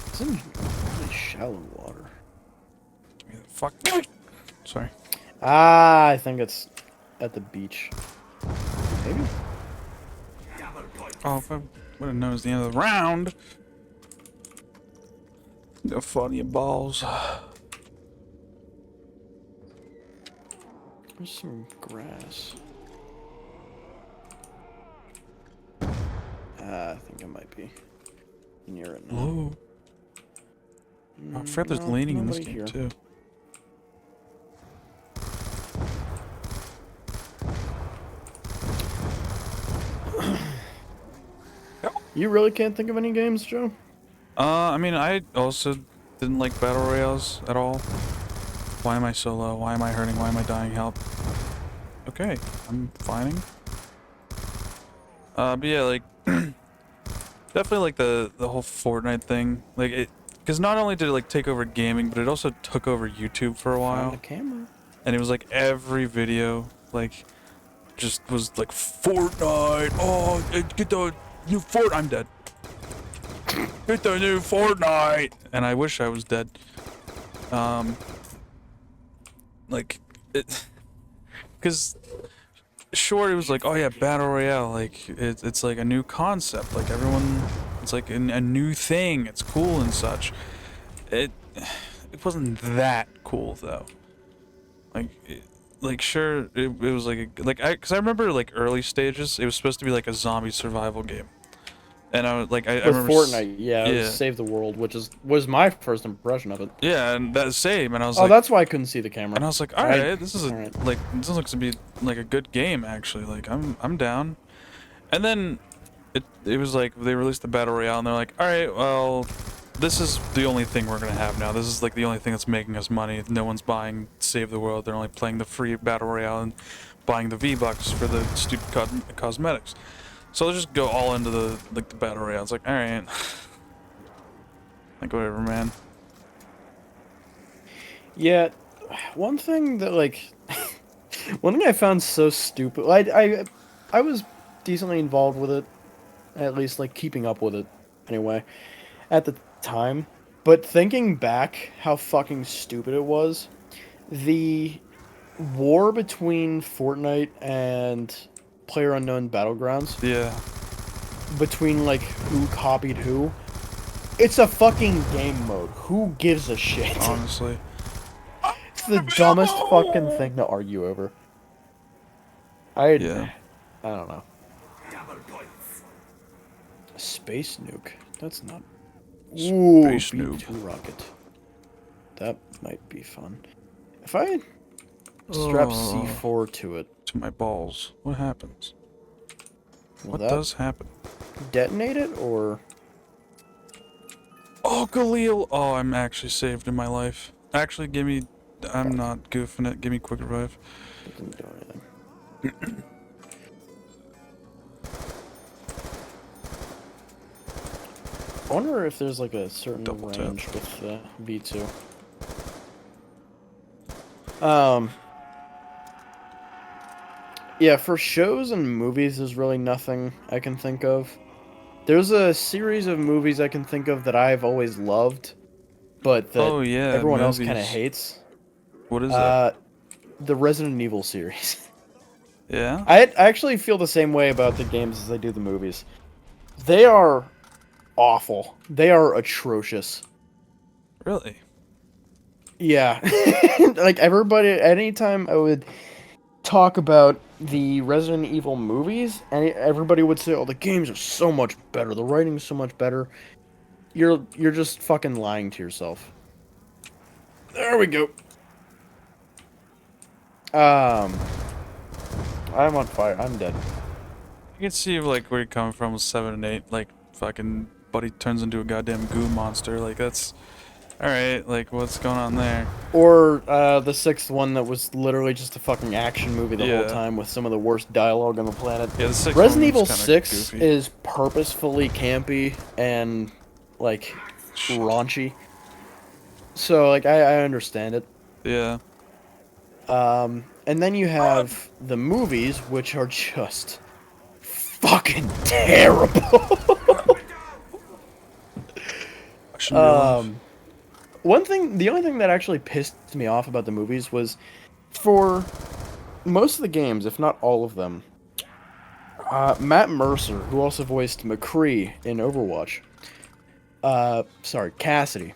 It's in really shallow water. Give me the fuck. Sorry. Ah, I think it's at the beach. Maybe? Oh, if I would have known it was the end of the round. Go fall your balls. There's some grass. I think it might be near it now. Whoa. I forgot there's leaning in this game here. too. You really can't think of any games, Joe? I mean, I also didn't like battle royales at all. Why am I so low? Why am I hurting? Why am I dying? Help. Okay, I'm fining. But yeah, like, definitely like the whole Fortnite thing. Like, it, because not only did it like take over gaming, but it also took over YouTube for a while. The camera. And it was like every video, like, just was like Fortnite. Oh, get the new Fort. I'm dead. Get the new Fortnite. And I wish I was dead. Like it, because sure it was like, oh yeah, battle royale. Like it's like a new concept. Like everyone, it's like a new thing. It's cool and such. It wasn't that cool though. Like sure it was like because I remember like early stages it was supposed to be like a zombie survival game, and I was like I With remember Fortnite, yeah, it yeah. was Save the World, which was my first impression of it. Yeah, and that same, and I was Oh, like, that's why I couldn't see the camera. and I was like, all right, this is Alright. like this looks to be like a good game actually. Like I'm down, and then it was like they released the battle royale, and they're like, all right, well. This is the only thing we're gonna have now. This is like the only thing that's making us money. No one's buying Save the World. They're only playing the free battle royale and buying the V-Bucks for the stupid cosmetics. So they'll just go all into the battle royale. It's like, all right, like whatever, man. Yeah, one thing that like, one thing I found so stupid. I was decently involved with it, at least like keeping up with it, anyway, at the time. But thinking back, how fucking stupid it was. The war between Fortnite and PlayerUnknown Battlegrounds, Yeah. between like who copied who. It's a fucking game mode. Who gives a shit? Honestly. It's the dumbest fucking thing to argue over. I don't know. Space nuke. That's not. Ooh, Space B2 nuke. rocket. That might be fun. If I strap C4 to it, To my balls. What happens? will What that does happen? detonate it or? Oh, Galil! Oh, I'm actually saved in my life. Actually, give me... I'm not goofing it. Give me quick revive. It didn't do anything. I wonder if there's like a certain Double tap. range with V2. Yeah, for shows and movies, there's really nothing I can think of. There's a series of movies I can think of that I've always loved, but that Oh yeah, everyone else kind of movies. hates. What is that? The Resident Evil series. Yeah. I actually feel the same way about the games as I do the movies. They are awful. They are atrocious. Really? Yeah. Like everybody, anytime I would talk about the Resident Evil movies, and everybody would say, "Oh, the games are so much better. The writing's so much better." You're just fucking lying to yourself. There we go. I'm on fire. I'm dead. You can see like where you're coming from with 7 and 8. Like fucking Buddy turns into a goddamn goo monster. Like that's all right. Like what's going on there? Or the sixth one that was literally just a fucking action movie the whole Yeah. time with some of the worst dialogue on the planet. Yeah, the sixth Resident one Evil was kinda 6 goofy. is purposefully campy and like raunchy. So like I understand it. Yeah. And then you have the movies, which are just fucking terrible. I shouldn't realize. The only thing that actually pissed me off about the movies was for most of the games, if not all of them, Matt Mercer, who also voiced McCree in Overwatch, Cassidy,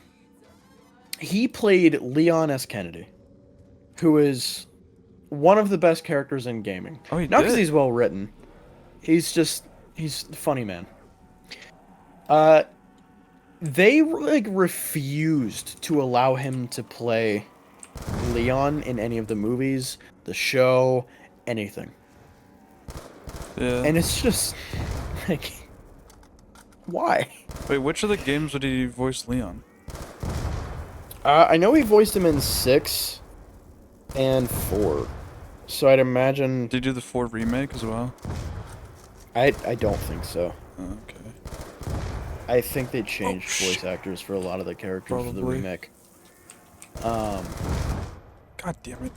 he played Leon S. Kennedy, who is one of the best characters in gaming. Oh, he Not because did? he's well written. He's a funny man. They like refused to allow him to play Leon in any of the movies, the show, anything. Yeah. And it's just like, why? Wait, which of the games did he voice Leon? I know he voiced him in 6 and 4, so I'd imagine. Did he do the 4 remake as well? I don't think so. Oh, okay. I think they changed Oh, voice actors for a lot of the characters for the Probably. remake. God damn it!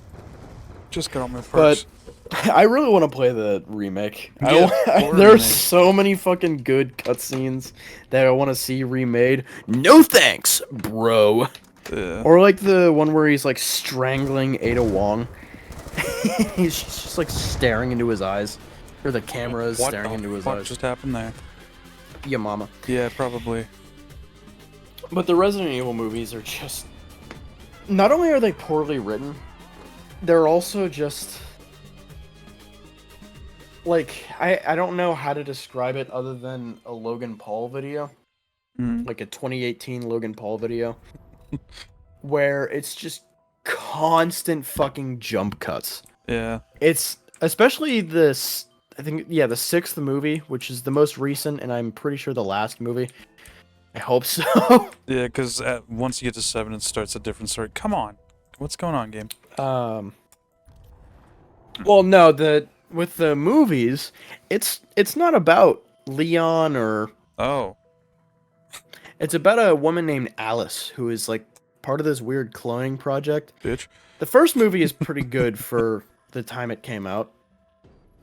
Just got on my But purse. I really want to play the remake. Yeah, or There are remake. so many fucking good cutscenes that I want to see remade. No thanks, bro. Yeah. Or like the one where he's like strangling Ada Wong. He's just like staring into his eyes. Or the camera is What staring the into his fuck eyes. just happened there? Yeah, mama. Yeah, probably. But the Resident Evil movies are just... Not only are they poorly written, they're also just... Like, I don't know how to describe it other than a Logan Paul video. Mm. Like a 2018 Logan Paul video. Where it's just constant fucking jump cuts. Yeah. It's... Especially this... I think, yeah, the 6th movie, which is the most recent, and I'm pretty sure the last movie. I hope so. Yeah, because once you get to 7, it starts a different story. Come on. What's going on, game? Well, no, with the movies, it's not about Leon or... Oh. It's about a woman named Alice, who is, like, part of this weird cloning project. Bitch. The first movie is pretty good for the time it came out.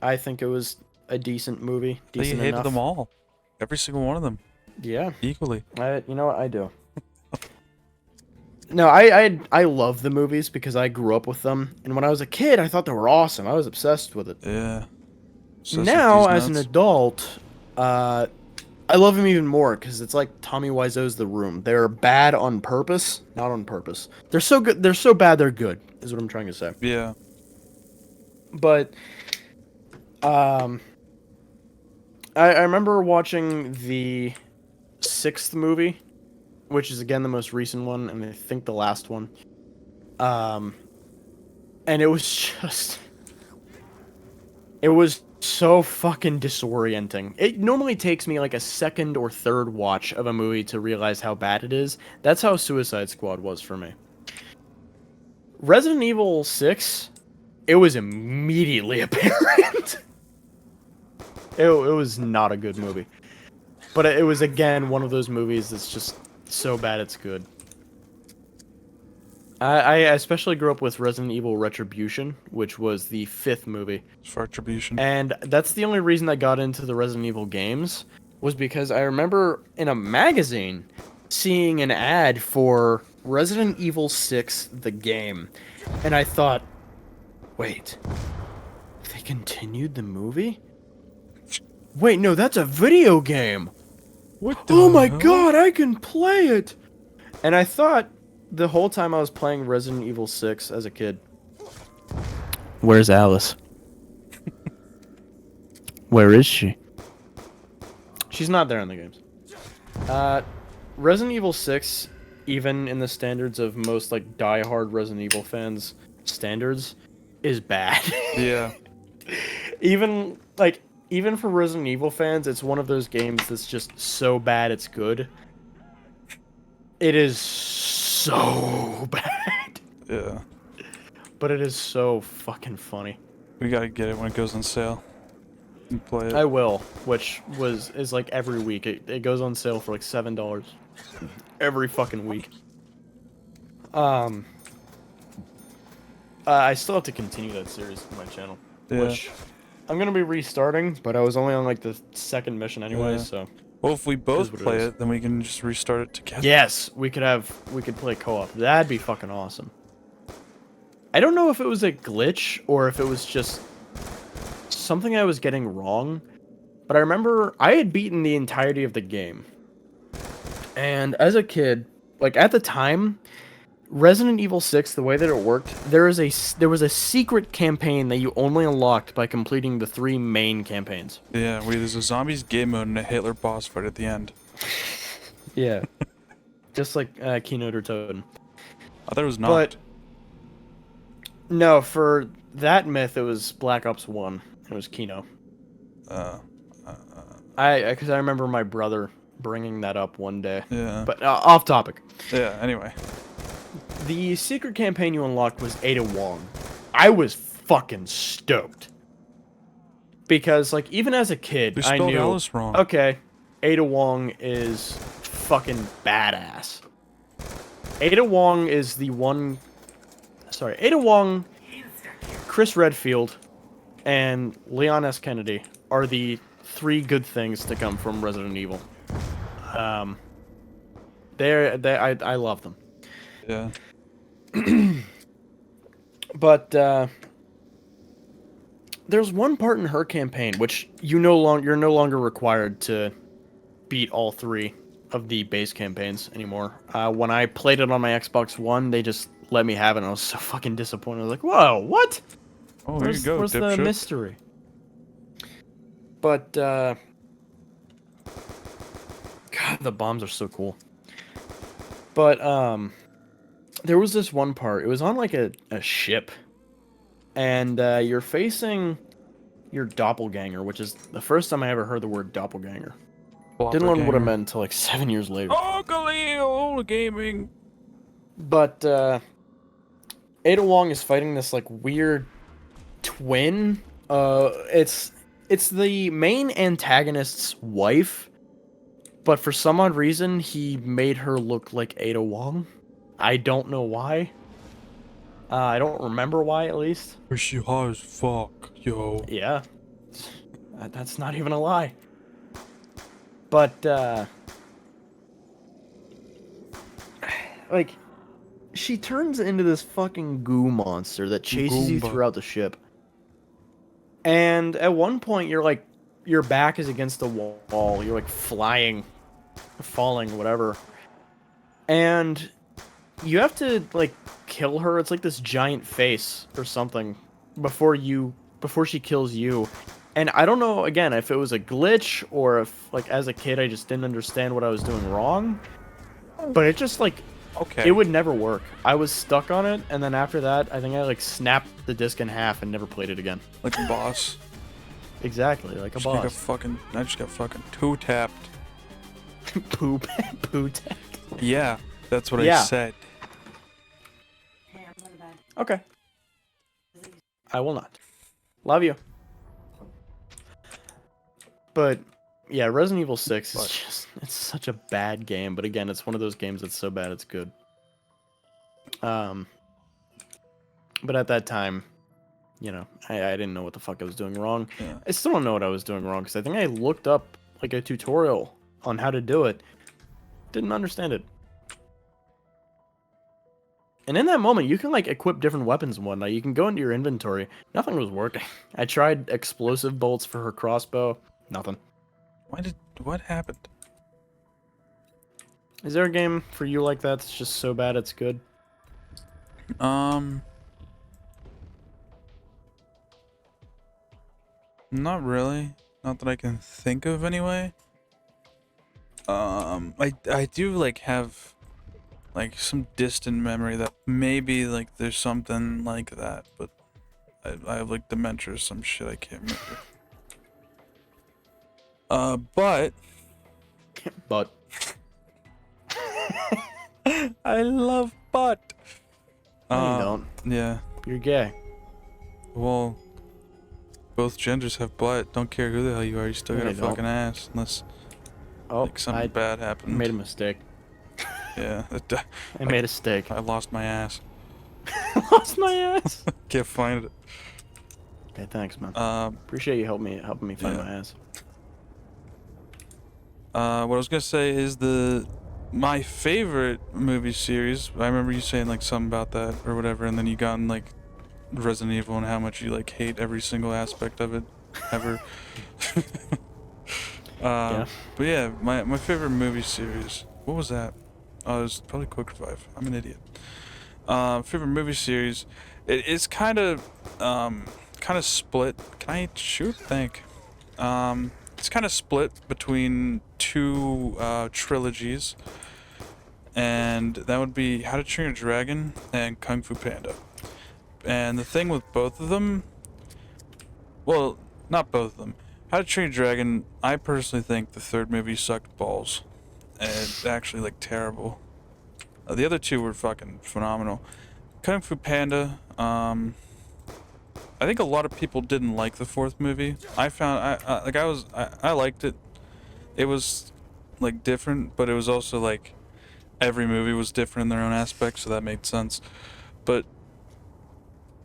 I think it was a decent movie. They Decent hated enough. them all. Every single one of them. Yeah. Equally. You know what? I do. No, I love the movies because I grew up with them. And when I was a kid, I thought they were awesome. I was obsessed with it. Yeah. Now, as an adult, I love them even more because it's like Tommy Wiseau's The Room. They're bad on purpose, not on purpose. They're so good. They're so bad. They're good. Is what I'm trying to say. Yeah. But, I remember watching the 6th movie, which is again the most recent one, and I think the last one. And it was just... It was so fucking disorienting. It normally takes me like a second or third watch of a movie to realize how bad it is. That's how Suicide Squad was for me. Resident Evil 6, it was immediately apparent. It was not a good movie. But it was, again, one of those movies that's just so bad it's good. I especially grew up with Resident Evil Retribution, which was the 5th movie. For attribution. And that's the only reason I got into the Resident Evil games, was because I remember in a magazine seeing an ad for Resident Evil 6, the game. And I thought, wait, they continued the movie? Wait, no, that's a video game. What the Oh my hell? god, I can play it! And I thought the whole time I was playing Resident Evil 6 as a kid, where's Alice? Where is she? She's not there in the games. Resident Evil 6, even in the standards of most like die-hard Resident Evil fans standards, is bad. Yeah. Even for Resident Evil fans, it's one of those games that's just so bad it's good. It is so bad. Yeah. But it is so fucking funny. We gotta get it when it goes on sale. And play it. I will, which is like every week. It goes on sale for like $7 every fucking week. I still have to continue that series on my channel, which I'm gonna be restarting, but I was only on like the 2nd mission anyway, Yeah. so. Well, if we both what it play is. it, then we can just restart it together. Yes, we could play co-op. That'd be fucking awesome. I don't know if it was a glitch or if it was just something I was getting wrong, but I remember I had beaten the entirety of the game. And as a kid, like at the time, Resident Evil 6, the way that it worked, there was a secret campaign that you only unlocked by completing the 3 main campaigns. Yeah, there's a zombies game mode and a Hitler boss fight at the end. Yeah. Just like Keynote or Toad. I thought it was not. But no, for that myth, it was Black Ops 1. It was Kino. Because I remember my brother bringing that up one day. Yeah. But off topic. Yeah, anyway. The secret campaign you unlocked was Ada Wong. I was fucking stoked. Because, like, even as a kid, We I spelled knew, Alice wrong. okay, Ada Wong is fucking badass. Ada Wong is the one... Sorry, Ada Wong, Chris Redfield, and Leon S. Kennedy are the 3 good things to come from Resident Evil. I love them. Yeah. But there's one part in her campaign which you're no longer required to beat all 3 of the base campaigns anymore. When I played it on my Xbox One, they just let me have it, and I was so fucking disappointed. I was like, "Whoa, what? Oh, here you go, Where's the dipshit. mystery?" But God, the bombs are so cool. But there was this one part. It was on like a ship, and you're facing your doppelganger, which is the first time I ever heard the word doppelganger. Didn't learn what it meant until like 7 years later. Oh, Galil Gaming. But Ada Wong is fighting this like weird twin. It's the main antagonist's wife, but for some odd reason he made her look like Ada Wong. I don't know why. I don't remember why, at least. Is she hot as fuck, yo? Yeah, that's not even a lie. But like, she turns into this fucking goo monster that chases you Goomba. throughout the ship. And at one point, you're like, your back is against the wall. You're like falling, whatever. And you have to like kill her. It's like this giant face or something before she kills you. And I don't know, again, if it was a glitch or if, like, as a kid, I just didn't understand what I was doing wrong. But it just, like, Okay. it would never work. I was stuck on it, and then after that, I think I, like, snapped the disc in half and never played it again. Like a boss. Exactly, like a I boss. just got fucking two-tapped. Poo tech. Yeah, that's what Yeah. I said. Okay. I will not. Love you. But, yeah, Resident Evil 6 is But- just It's such a bad game, but again, it's one of those games that's so bad it's good. But at that time, you know, I didn't know what the fuck I was doing wrong. Yeah. I still don't know what I was doing wrong because I think I looked up like a tutorial on how to do it. Didn't understand it. And in that moment, you can like equip different weapons and whatnot. You can go into your inventory. Nothing was working. I tried explosive bolts for her crossbow. Nothing. What happened? Is there a game for you like that that's just so bad it's good? Not really. Not that I can think of anyway. I do like have like some distant memory that maybe like there's something like that, but I have like dementia or some shit I can't remember. But I love butt. No, you don't. Yeah. You're gay. Well, both genders have butt. Don't care who the hell you are. You still No, got a they don't. fucking ass, unless like something bad I happened. made a mistake. Yeah. I made a mistake. I lost my ass. Lost my ass. Can't find it. Okay, thanks, man. Appreciate you helping me find yeah. my ass. What I was gonna say is my favorite movie series. I remember you saying like something about that or whatever, and then you got in like Resident Evil and how much you like hate every single aspect of it ever. Yeah. But yeah, my favorite movie series. What was that? Oh, it was probably Quick Revive. I'm an idiot. Favorite movie series. It's kind of split. Can I shoot? Think. It's kind of split between two trilogies, and that would be How to Train Your Dragon and Kung Fu Panda. And the thing with both of them, well, not both of them. How to Train Your Dragon, I personally think the third movie sucked balls. And it's actually like terrible. The other two were fucking phenomenal. Kung Fu Panda, I think a lot of people didn't like the fourth movie. I found I liked it. It was like different, but it was also like every movie was different in their own aspects, so that made sense. But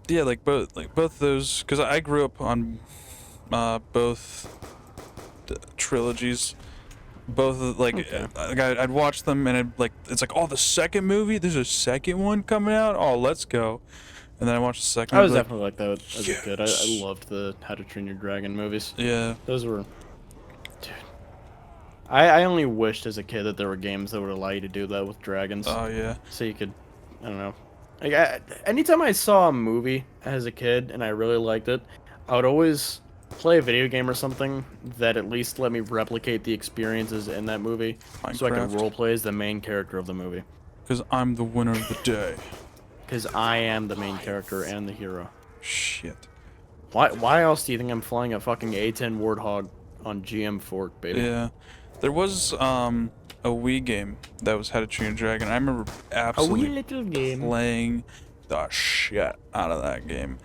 yeah, both those, because I grew up on both trilogies. Both Okay. I'd watch them and it's like, oh, the second movie, there's a second one coming out. Oh, let's go. And then I watched the second. I was movie, definitely like that as a kid. I loved the How to Train Your Dragon movies. Yeah. Those were, dude. I only wished as a kid that there were games that would allow you to do that with dragons. Oh yeah. So you could, I don't know. Like anytime I saw a movie as a kid and I really liked it, I would always play a video game or something that at least let me replicate the experiences in that movie, so I could Minecraft. roleplay as the main character of the movie. Because I'm the winner of the day. Because I am the main character and the hero. Shit. Why else do you think I'm flying a fucking A10 Warthog on GM Fork, baby? Yeah. There was a Wii game that was How to Train Your Dragon. I remember absolutely little game. playing the shit out of that game.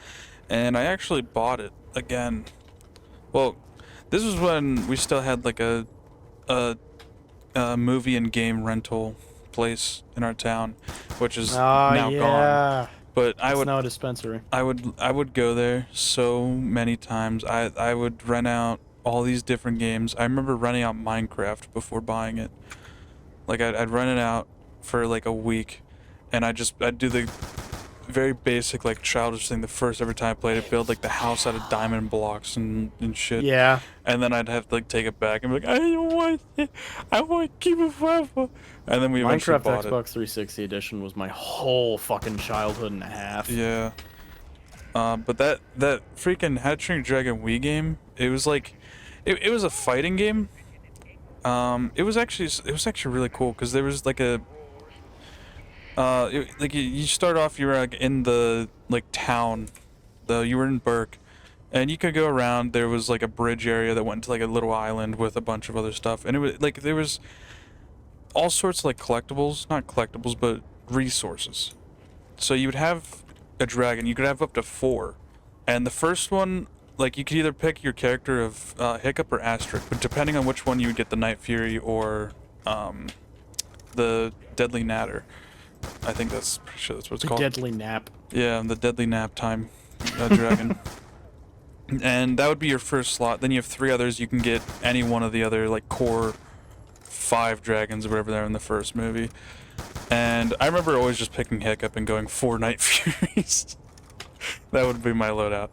And I actually bought it again. Well, this was when we still had like a movie and game rental place in our town, which is now gone. But It's now a dispensary. I would go there so many times. I would rent out all these different games. I remember renting out Minecraft before buying it. Like I'd rent it out for like a week, and I'd do the very basic like childish thing the first every time I played it, build like the house out of diamond blocks and shit. Yeah. And then I'd have to like take it back and be like, I don't want it. I want to keep it forever. And then we eventually Minecraft bought Xbox 360 edition was my whole fucking childhood and a half. it. Yeah. But that freaking How to Train Your Dragon Wii game, it was like, it was a fighting game. It was actually really cool because there was like a you start off, you were like in the like town, you were in Burke, and you could go around. There was like a bridge area that went to like a little island with a bunch of other stuff, and it was like there was all sorts of like collectibles, not collectibles, but resources. So you would have a dragon. You could have up to 4, and the first one like, you could either pick your character of Hiccup or Asterisk, but depending on which one, you would get the Night Fury or the Deadly Natter. I think that's pretty sure that's what it's called. Deadly Nap. Yeah, the Deadly Nap Time dragon. And that would be your first slot. Then you have 3 others. You can get any one of the other, like, core 5 dragons or whatever they're in the first movie. And I remember always just picking Hiccup and going 4 Night Furies. That would be my loadout.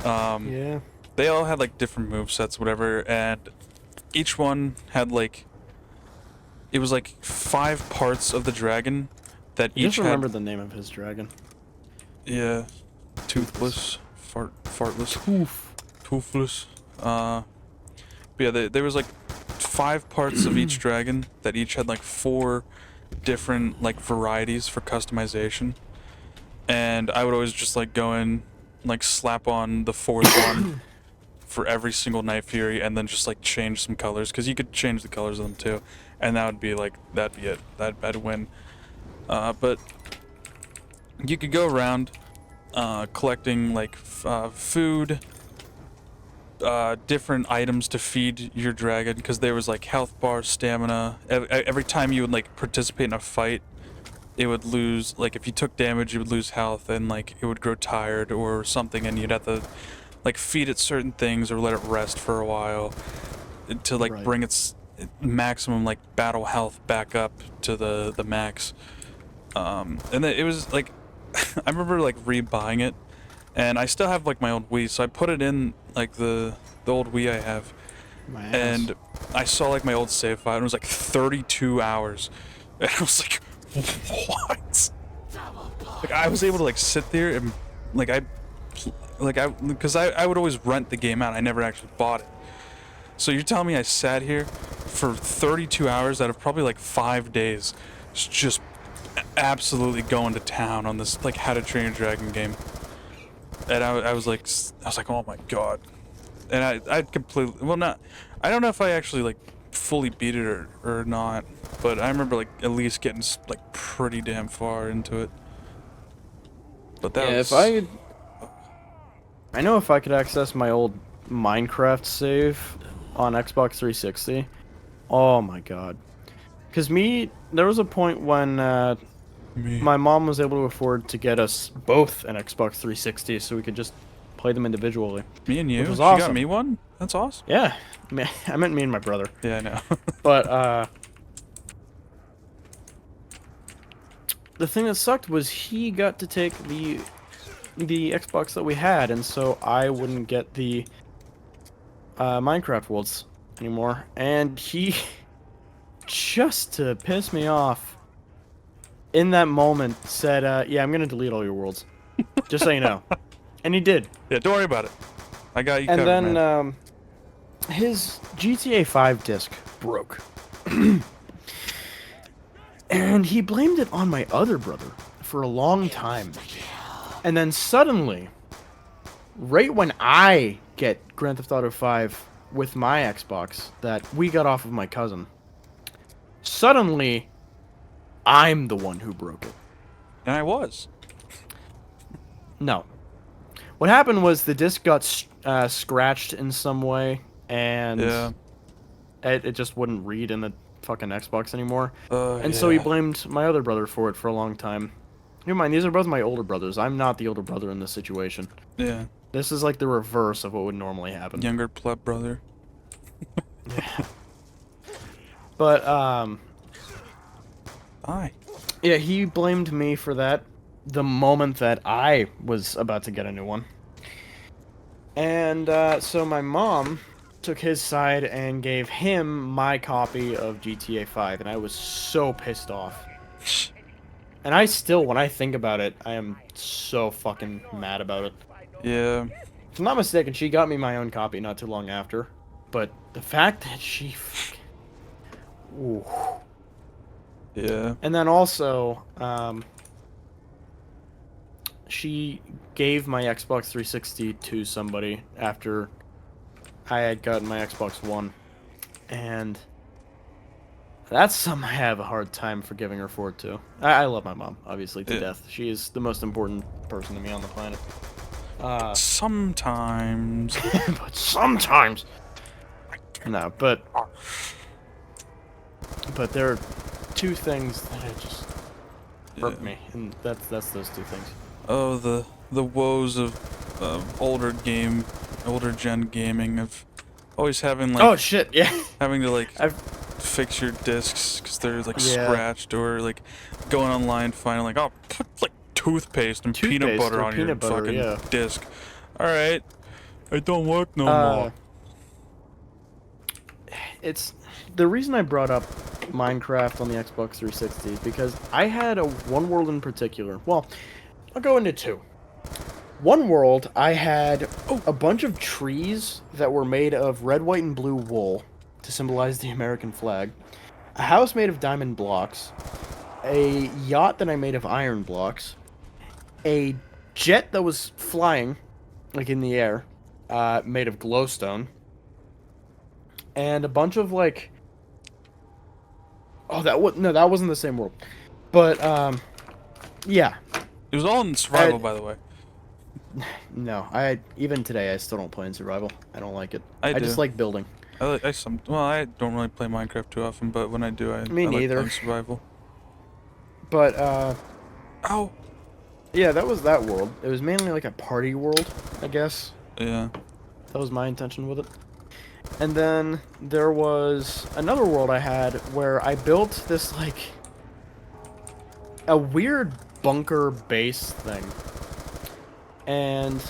Yeah. They all had, like, different movesets, whatever, and each one had, like, it was, like, 5 parts of the dragon that I each just had... remember the name of his dragon. Yeah. Toothless. Fartless. Toothless. But yeah, there was, like, 5 parts of each dragon that each had, like, 4 different, like, varieties for customization. And I would always just, like, go in, like, slap on the 4th one for every single Night Fury, and then just, like, change some colors, because you could change the colors of them too, and that would be, like, that'd be it. That'd win. But you could go around collecting, like, food, different items to feed your dragon, because there was, like, health bars, stamina. Every time you would, like, participate in a fight, it would lose, like, if you took damage, you would lose health, and, like, it would grow tired or something, and you'd have to, like, feed it certain things or let it rest for a while to, like, bring its maximum, like, battle health back up to the max. And then it was, like, I remember, like, re-buying it, and I still have, like, my old Wii, so I put it in, like, the old Wii I have, and I saw, like, my old save file, and it was, like, 32 hours, and I was like, what? Like, I was able to, like, sit there and, like, because I would always rent the game out. I never actually bought it. So you're telling me I sat here for 32 hours out of probably, like, 5 days, just absolutely going to town on this, like, How to Train Your Dragon game. And I was like, oh my god. And I'd completely, well, not, I don't know if I actually, like, fully beat it or not, but I remember, like, at least getting, like, pretty damn far into it. But that was... I know if I could access my old Minecraft save on Xbox 360, oh my god. Because there was a point when my mom was able to afford to get us both an Xbox 360 so we could just play them individually. Me and you? Which was She awesome. got me one? That's awesome. Yeah. I meant me and my brother. Yeah, I know. But, the thing that sucked was he got to take the Xbox that we had, and so I wouldn't get the Minecraft worlds anymore. And he, just to piss me off, in that moment said, yeah, I'm gonna delete all your worlds. Just so you know. And he did. Yeah, don't worry about it. I got you and covered, then, man. His GTA 5 disc broke. And he blamed it on my other brother for a long time. And then suddenly, right when I get Grand Theft Auto 5 with my Xbox that we got off of my cousin, suddenly, I'm the one who broke it. And I was. No. What happened was the disc got scratched in some way, and it just wouldn't read in the fucking Xbox anymore. And so he blamed my other brother for it for a long time. Never mind, these are both my older brothers. I'm not the older brother in this situation. Yeah. This is like the reverse of what would normally happen. Younger pleb brother. Yeah. But, yeah, he blamed me for that the moment that I was about to get a new one. And, so my mom took his side and gave him my copy of GTA 5, and I was so pissed off. And I still, when I think about it, I am so fucking mad about it. Yeah. If I'm not mistaken, she got me my own copy not too long after. But the fact that she... Ooh. Yeah. And then also, she gave my Xbox 360 to somebody after I had gotten my Xbox One. And that's something I have a hard time forgiving her for, too. I love my mom, obviously, to death. She is the most important person to me on the planet. Sometimes. But sometimes. No, but there are two things that just hurt me, and that's those two things. Oh, the woes of older gen gaming, of always having like Oh shit! Yeah. having to like I've fix your discs because they're like Yeah. scratched, or like going online finding like, oh, put like toothpaste and peanut Toothpaste butter or on your peanut butter, fucking yeah. disc. All right, it don't work no more. It's the reason I brought up Minecraft on the Xbox 360 is because I had one world in particular. Well, I'll go into two. One world, I had a bunch of trees that were made of red, white, and blue wool to symbolize the American flag. A house made of diamond blocks. A yacht that I made of iron blocks. A jet that was flying, like in the air, made of glowstone. And a bunch of like... Oh, that wasn't the same world. But, yeah. It was all in survival, by the way. No, even today I still don't play in survival. I don't like it. I do. just like building. Well, I don't really play Minecraft too often, but when I do, I Me like neither. playing survival. But Ow. yeah, that was that world. It was mainly like a party world, I guess. Yeah. That was my intention with it. And then there was another world I had where I built this like a weird bunker base thing. And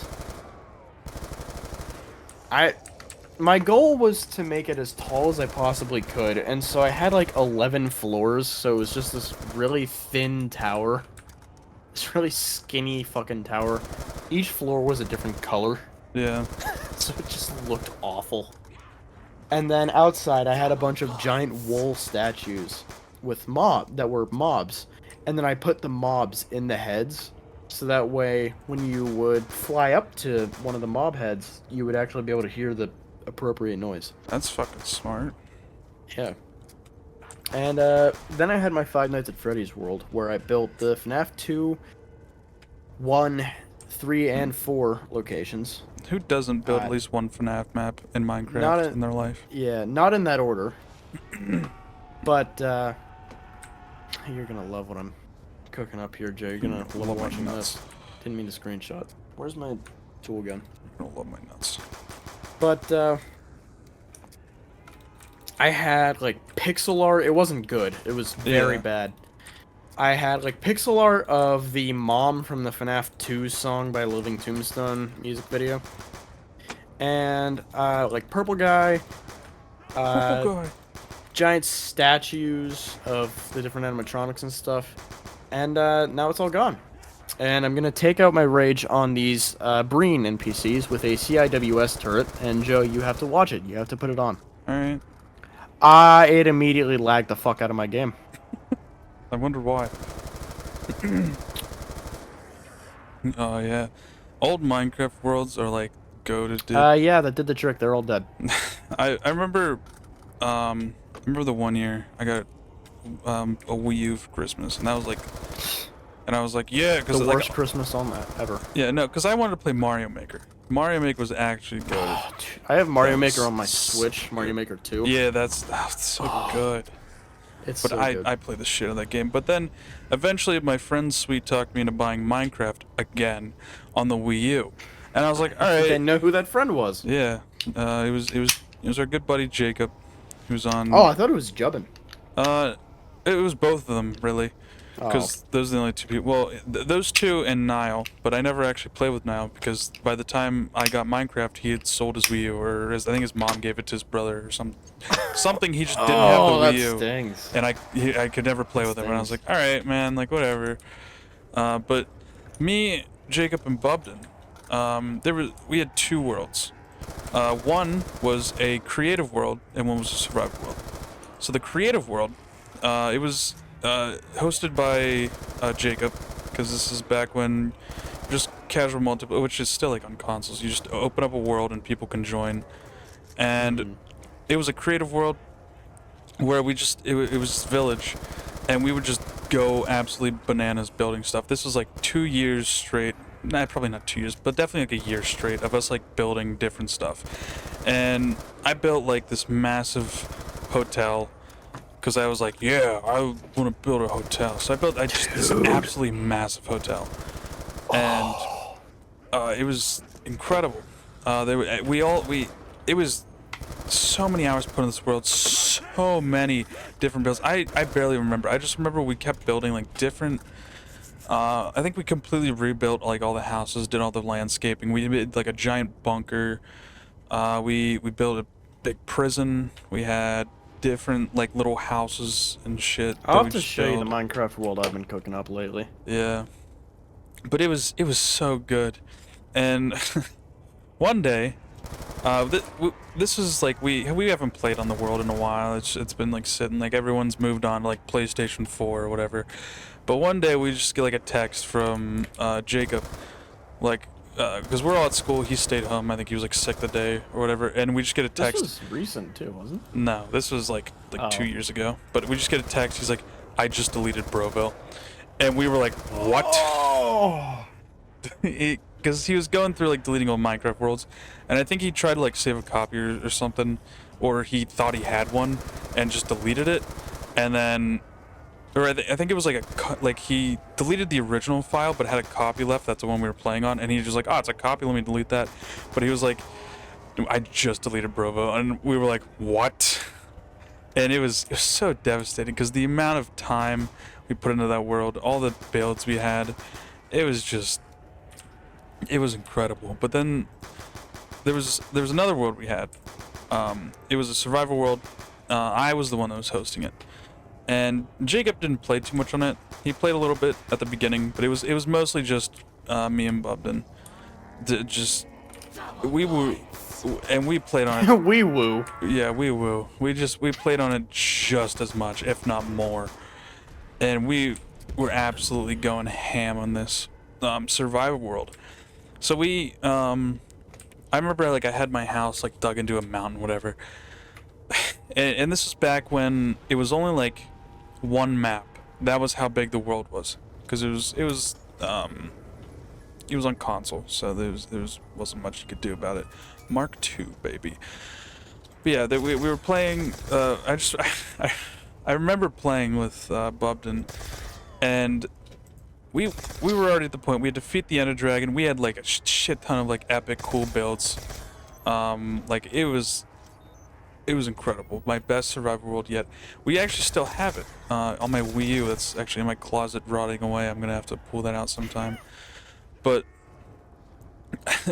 my goal was to make it as tall as I possibly could, and so I had like 11 floors, so it was just this really thin tower. This really skinny fucking tower. Each floor was a different color. Yeah. So it just looked awful. And then outside I had a bunch of giant wool statues with mobs. And then I put the mobs in the heads. So that way, when you would fly up to one of the mob heads, you would actually be able to hear the appropriate noise. That's fucking smart. Yeah. And then I had my Five Nights at Freddy's world, where I built the FNAF 2, 1, 3, and 4 locations. Who doesn't build at least one FNAF map in Minecraft in their life? Yeah, not in that order. But, you're gonna love what I'm cooking up here, Joe. You're gonna love watching this. Didn't mean to screenshot. Where's my tool gun? I don't love my nuts. But I had like pixel art. It wasn't good. It was very bad. I had like pixel art of the mom from the FNAF 2 song by Living Tombstone music video. And like purple guy. Giant statues of the different animatronics and stuff. And now it's all gone. And I'm going to take out my rage on these Breen NPCs with a CIWS turret. And Joe, you have to watch it. You have to put it on. Alright. It immediately lagged the fuck out of my game. I wonder why. Oh, yeah. Old Minecraft worlds are like goated, dude. Yeah, that did the trick. They're all dead. I remember, remember the one year I got a Wii U for Christmas, and that was like, and I was like, yeah, because the like, worst Christmas on that ever. Yeah, no, because I wanted to play Mario Maker. Mario Maker was actually good. I have Mario Maker on my Switch, Mario Maker 2. Yeah, that's so good. It's But so good. I played the shit out of that game. But then, eventually, my friend Sweet talked me into buying Minecraft again on the Wii U, and I was like, all right. I know who that friend was. Yeah, it was our good buddy Jacob, who was on. Oh, I thought it was Jubbin. It was both of them really, because those are the only two people. Well, those two and Niall, but I never actually played with Niall because by the time I got Minecraft, he had sold his Wii U, or I think his mom gave it to his brother or something. He just didn't have the Wii U, stings. and I could never play with him. And I was like, all right, man, like whatever. But me, Jacob, and Bubden, we had two worlds. One was a creative world, and one was a survival world. So the creative world, it was hosted by Jacob, because this is back when just casual multiplayer, which is still like on consoles. You just open up a world and people can join, and it was a creative world where it was this village, and we would just go absolutely bananas building stuff. This was like 2 years straight nah, probably not 2 years, but definitely like a year straight of us like building different stuff. And I built like this massive hotel because I was like, yeah, I want to build a hotel. So I just this absolutely massive hotel, and it was incredible. It was so many hours put in this world, so many different builds. I barely remember. I just remember we kept building like different. I think we completely rebuilt like all the houses, did all the landscaping. We did like a giant bunker. We built a big prison. We had different like little houses and shit. I'll have to show you the Minecraft world I've been cooking up lately. Yeah, but it was so good, and one day, this was like we haven't played on the world in a while. It's been like sitting, like everyone's moved on to like PlayStation 4 or whatever. But one day we just get like a text from Jacob, like because we're all at school. He stayed home. I think he was like sick the day or whatever, and we just get a text. This was recent too, wasn't it? No, this was like 2 years ago. But we just get a text. He's like, I just deleted Broville, and we were like, what? Oh. Because he was going through like deleting all Minecraft worlds, and I think he tried to like save a copy or something, or he thought he had one and just deleted it, and then, or I think it was like like he deleted the original file but had a copy left. That's the one we were playing on, and he was just like, oh, it's a copy. Let me delete that. But he was like, I just deleted Brovo, and we were like, what? And it was so devastating because the amount of time we put into that world, all the builds we had, it was incredible. But then there was another world we had. It was a survival world. I was the one that was hosting it, and Jacob didn't play too much on it. He played a little bit at the beginning, but it was mostly just me and Bubden. We played on it. Wee woo. Yeah, we played on it just as much, if not more, and we were absolutely going ham on this survival world. So I remember like I had my house like dug into a mountain, whatever, and this was back when it was only like one map. That was how big the world was, because it was on console, so there wasn't much you could do about it. Mark II, baby. But yeah, we were playing. I remember playing with Bubden, and we were already at the point we had to defeat the Ender Dragon. We had like a shit ton of like epic cool builds. Like it was incredible. My best survival world yet. We actually still have it on my Wii U. That's actually in my closet rotting away. I'm gonna have to pull that out sometime. But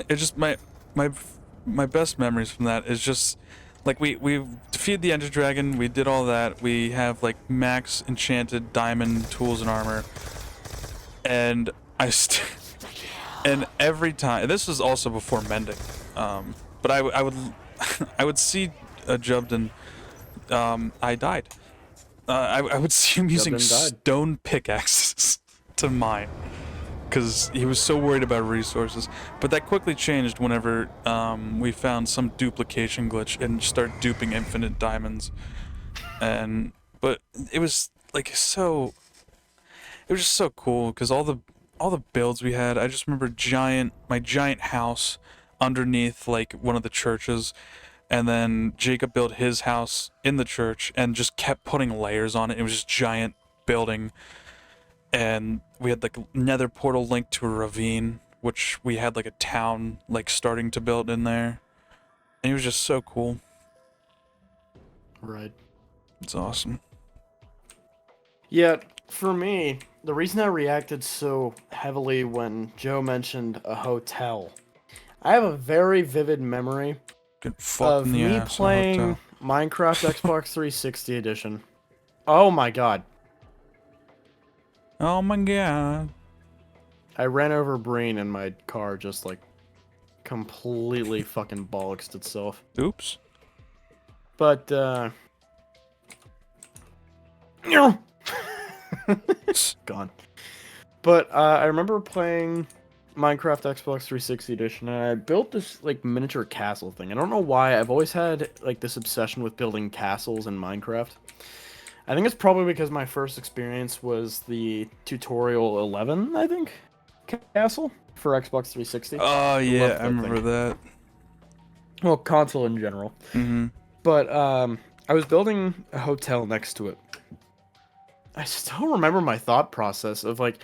it's just my best memories from that is just like we defeated the Ender Dragon. We did all that. We have like max enchanted diamond tools and armor. And and every time, and this was also before mending, but I would I would see Jubden, I died. I would see him using stone pickaxes to mine, because he was so worried about resources. But that quickly changed whenever we found some duplication glitch and started duping infinite diamonds. But it was like so. It was just so cool because all the builds we had. I just remember my giant house underneath like one of the churches, and then Jacob built his house in the church and just kept putting layers on it. It was just giant building, and we had like a nether portal linked to a ravine, which we had like a town like starting to build in there, and it was just so cool. Right. It's awesome. Yeah, for me, the reason I reacted so heavily when Joe mentioned a hotel, I have a very vivid memory of me playing Minecraft Xbox 360 edition. Oh my god. Oh my god. I ran over Breen and my car just like completely fucking bollocksed itself. Oops. But gone. But I remember playing Minecraft Xbox 360 edition, and I built this like miniature castle thing. I don't know why. I've always had like this obsession with building castles in Minecraft. I think it's probably because my first experience was the tutorial 11, I think. Castle for Xbox 360. Oh yeah, loved I that remember thing. that. Well, console in general. Mm-hmm. But I was building a hotel next to it. I still remember my thought process of like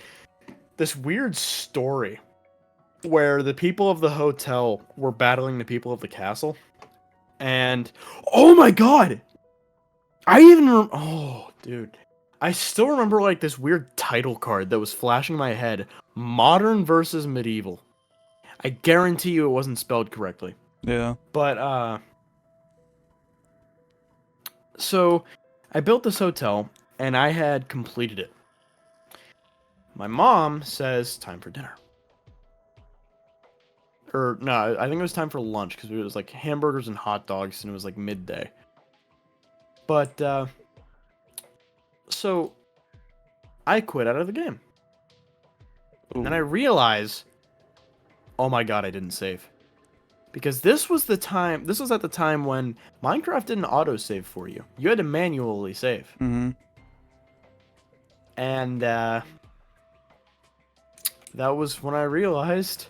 this weird story where the people of the hotel were battling the people of the castle. And oh my god! Oh, dude. I still remember like this weird title card that was flashing in my head. Modern versus medieval. I guarantee you it wasn't spelled correctly. Yeah. But so I built this hotel and I had completed it. My mom says time for dinner. Or no, I think it was time for lunch because it was like hamburgers and hot dogs and it was like midday. But so I quit out of the game. And then I realize, oh my god, I didn't save. Because this was at the time when Minecraft didn't autosave for you. You had to manually save. Mm-hmm. And that was when I realized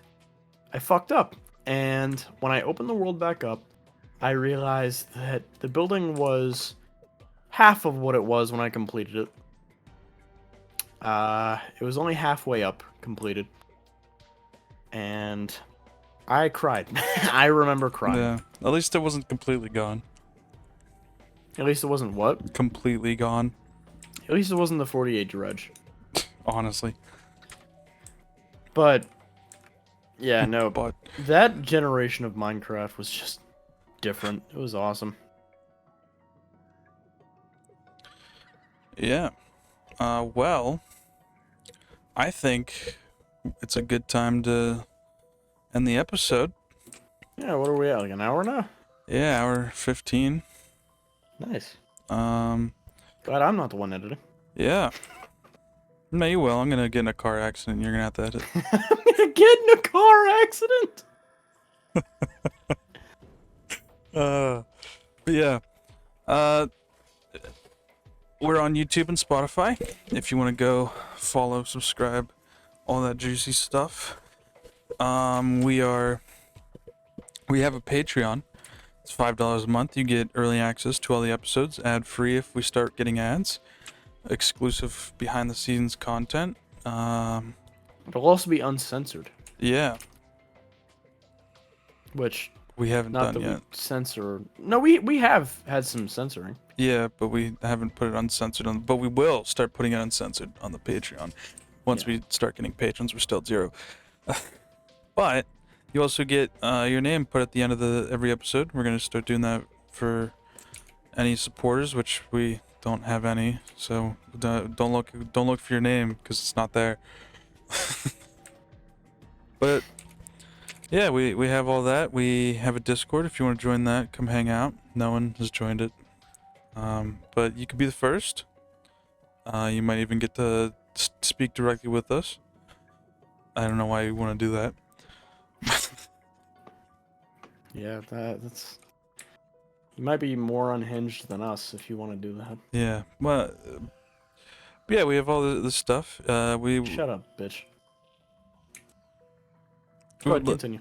I fucked up. And when I opened the world back up, I realized that the building was half of what it was when I completed it. It was only halfway up completed. And I cried. I remember crying. Yeah. At least it wasn't completely gone. At least it wasn't what? Completely gone. At least it wasn't the 48 dredge. Honestly. But yeah, no. But That generation of Minecraft was just different. It was awesome. yeah. Well, I think it's a good time to end the episode. Yeah, what are we at? Like an hour now? Yeah, hour 15. Nice. Um, Glad I'm not the one editing. yeah. No, you will. I'm gonna get in a car accident. You're gonna have to edit. I'm gonna get in a car accident. But yeah. We're on YouTube and Spotify. If you want to go follow, subscribe, all that juicy stuff. We have a Patreon. It's $5 a month. You get early access to all the episodes, ad-free if we start getting ads, exclusive behind-the-scenes content. It'll also be uncensored, Yeah, which we haven't not done that yet. we censor. No, we have had some censoring. Yeah, but we haven't put it uncensored on. But we will start putting it uncensored on the Patreon. Once we start getting patrons, we're still at 0. But you also get your name put at the end of every episode. We're gonna start doing that for any supporters, which we don't have any. So don't look for your name because it's not there. But yeah, we have all that. We have a Discord. If you want to join that, come hang out. No one has joined it. But you could be the first. You might even get to speak directly with us. I don't know why you want to do that. Yeah, that's. You might be more unhinged than us if you want to do that. Yeah. Well, yeah, we have all this stuff. Shut up, bitch. Go ahead, continue.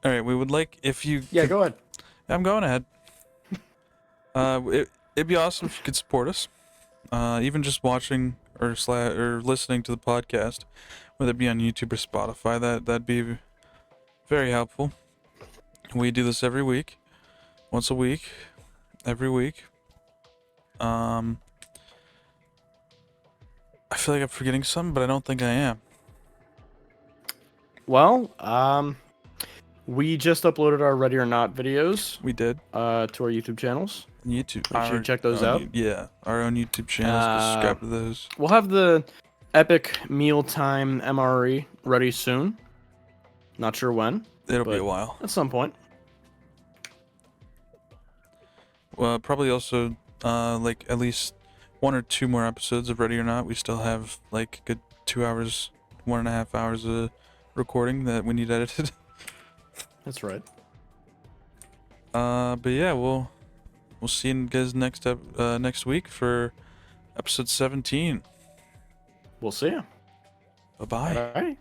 All right, we would like if you. Yeah, go ahead. I'm going ahead. It'd be awesome if you could support us. Even just watching or listening to the podcast, whether it be on YouTube or Spotify, that'd be very helpful. We do this every week, once a week, every week. I feel like I'm forgetting something, but I don't think I am. Well, we just uploaded our Ready or Not videos. We did. To our YouTube channels. YouTube. Make sure you check those out. Yeah, our own YouTube channels. Subscribe to those. We'll have the epic mealtime MRE ready soon. Not sure when. It'll be a while. At some point. Well, probably also like at least 1 or 2 more episodes of Ready or Not. We still have like a good 2 hours, 1.5 hours of recording that we need edited. That's right. But yeah, we'll see you guys next week for episode 17. We'll see you. Bye bye. All right.